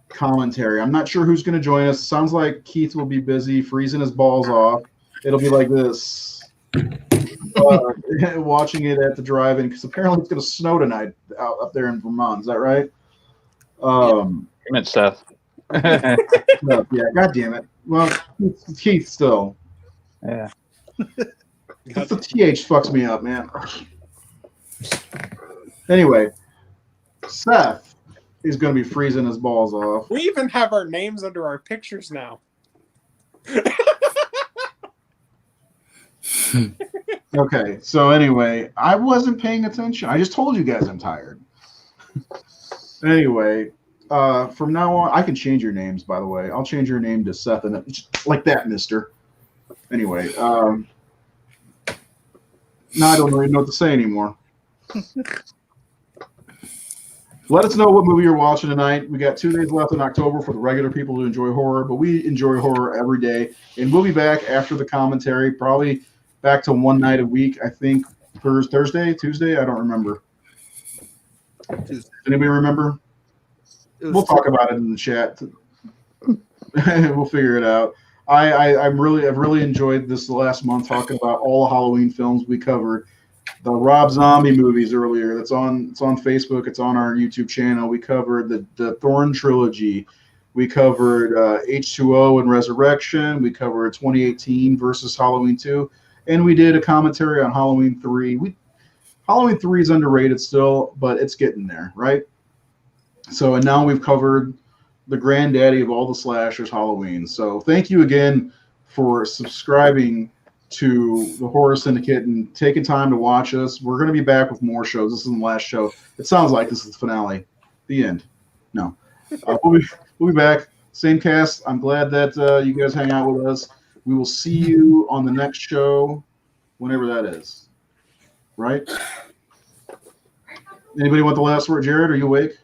commentary. I'm not sure who's going to join us. Sounds like Keith will be busy freezing his balls off. It'll be like this. Watching it at the drive-in, because apparently it's going to snow tonight out up there in Vermont. Is that right? You meant Seth. Yeah, God damn it. Well, it's Keith still. Yeah. It's the TH fucks me up, man. Anyway, Seth is going to be freezing his balls off. We even have our names under our pictures now. Okay, so anyway, I wasn't paying attention. I just told you guys I'm tired. Anyway, from now on, I can change your names, by the way. I'll change your name to Seth, and just like that, mister. Anyway, now I don't really know what to say anymore. Let us know what movie you're watching tonight. We got 2 days left in October for the regular people to enjoy horror, but we enjoy horror every day. And we'll be back after the commentary, probably back to one night a week, I think. Thursday, Tuesday, I don't remember. Tuesday. Anybody remember? We'll talk about it in the chat. We'll figure it out. I've really enjoyed this last month talking about all the Halloween films we covered. The Rob Zombie movies earlier. It's on Facebook. It's on our YouTube channel. We covered the Thorn trilogy. We covered H2O and Resurrection. We covered 2018 versus Halloween 2, and we did a commentary on Halloween 3. Halloween 3 is underrated still, but it's getting there, right? So, and now we've covered the granddaddy of all the slashers, Halloween. So thank you again for subscribing to the Horror Syndicate and taking time to watch us. We're going to be back with more shows. This isn't the last show. It sounds like this is the finale. The end. No. We'll be back. Same cast. I'm glad that you guys hang out with us. We will see you on the next show, whenever that is. Right? Anybody want the last word? Jared, are you awake?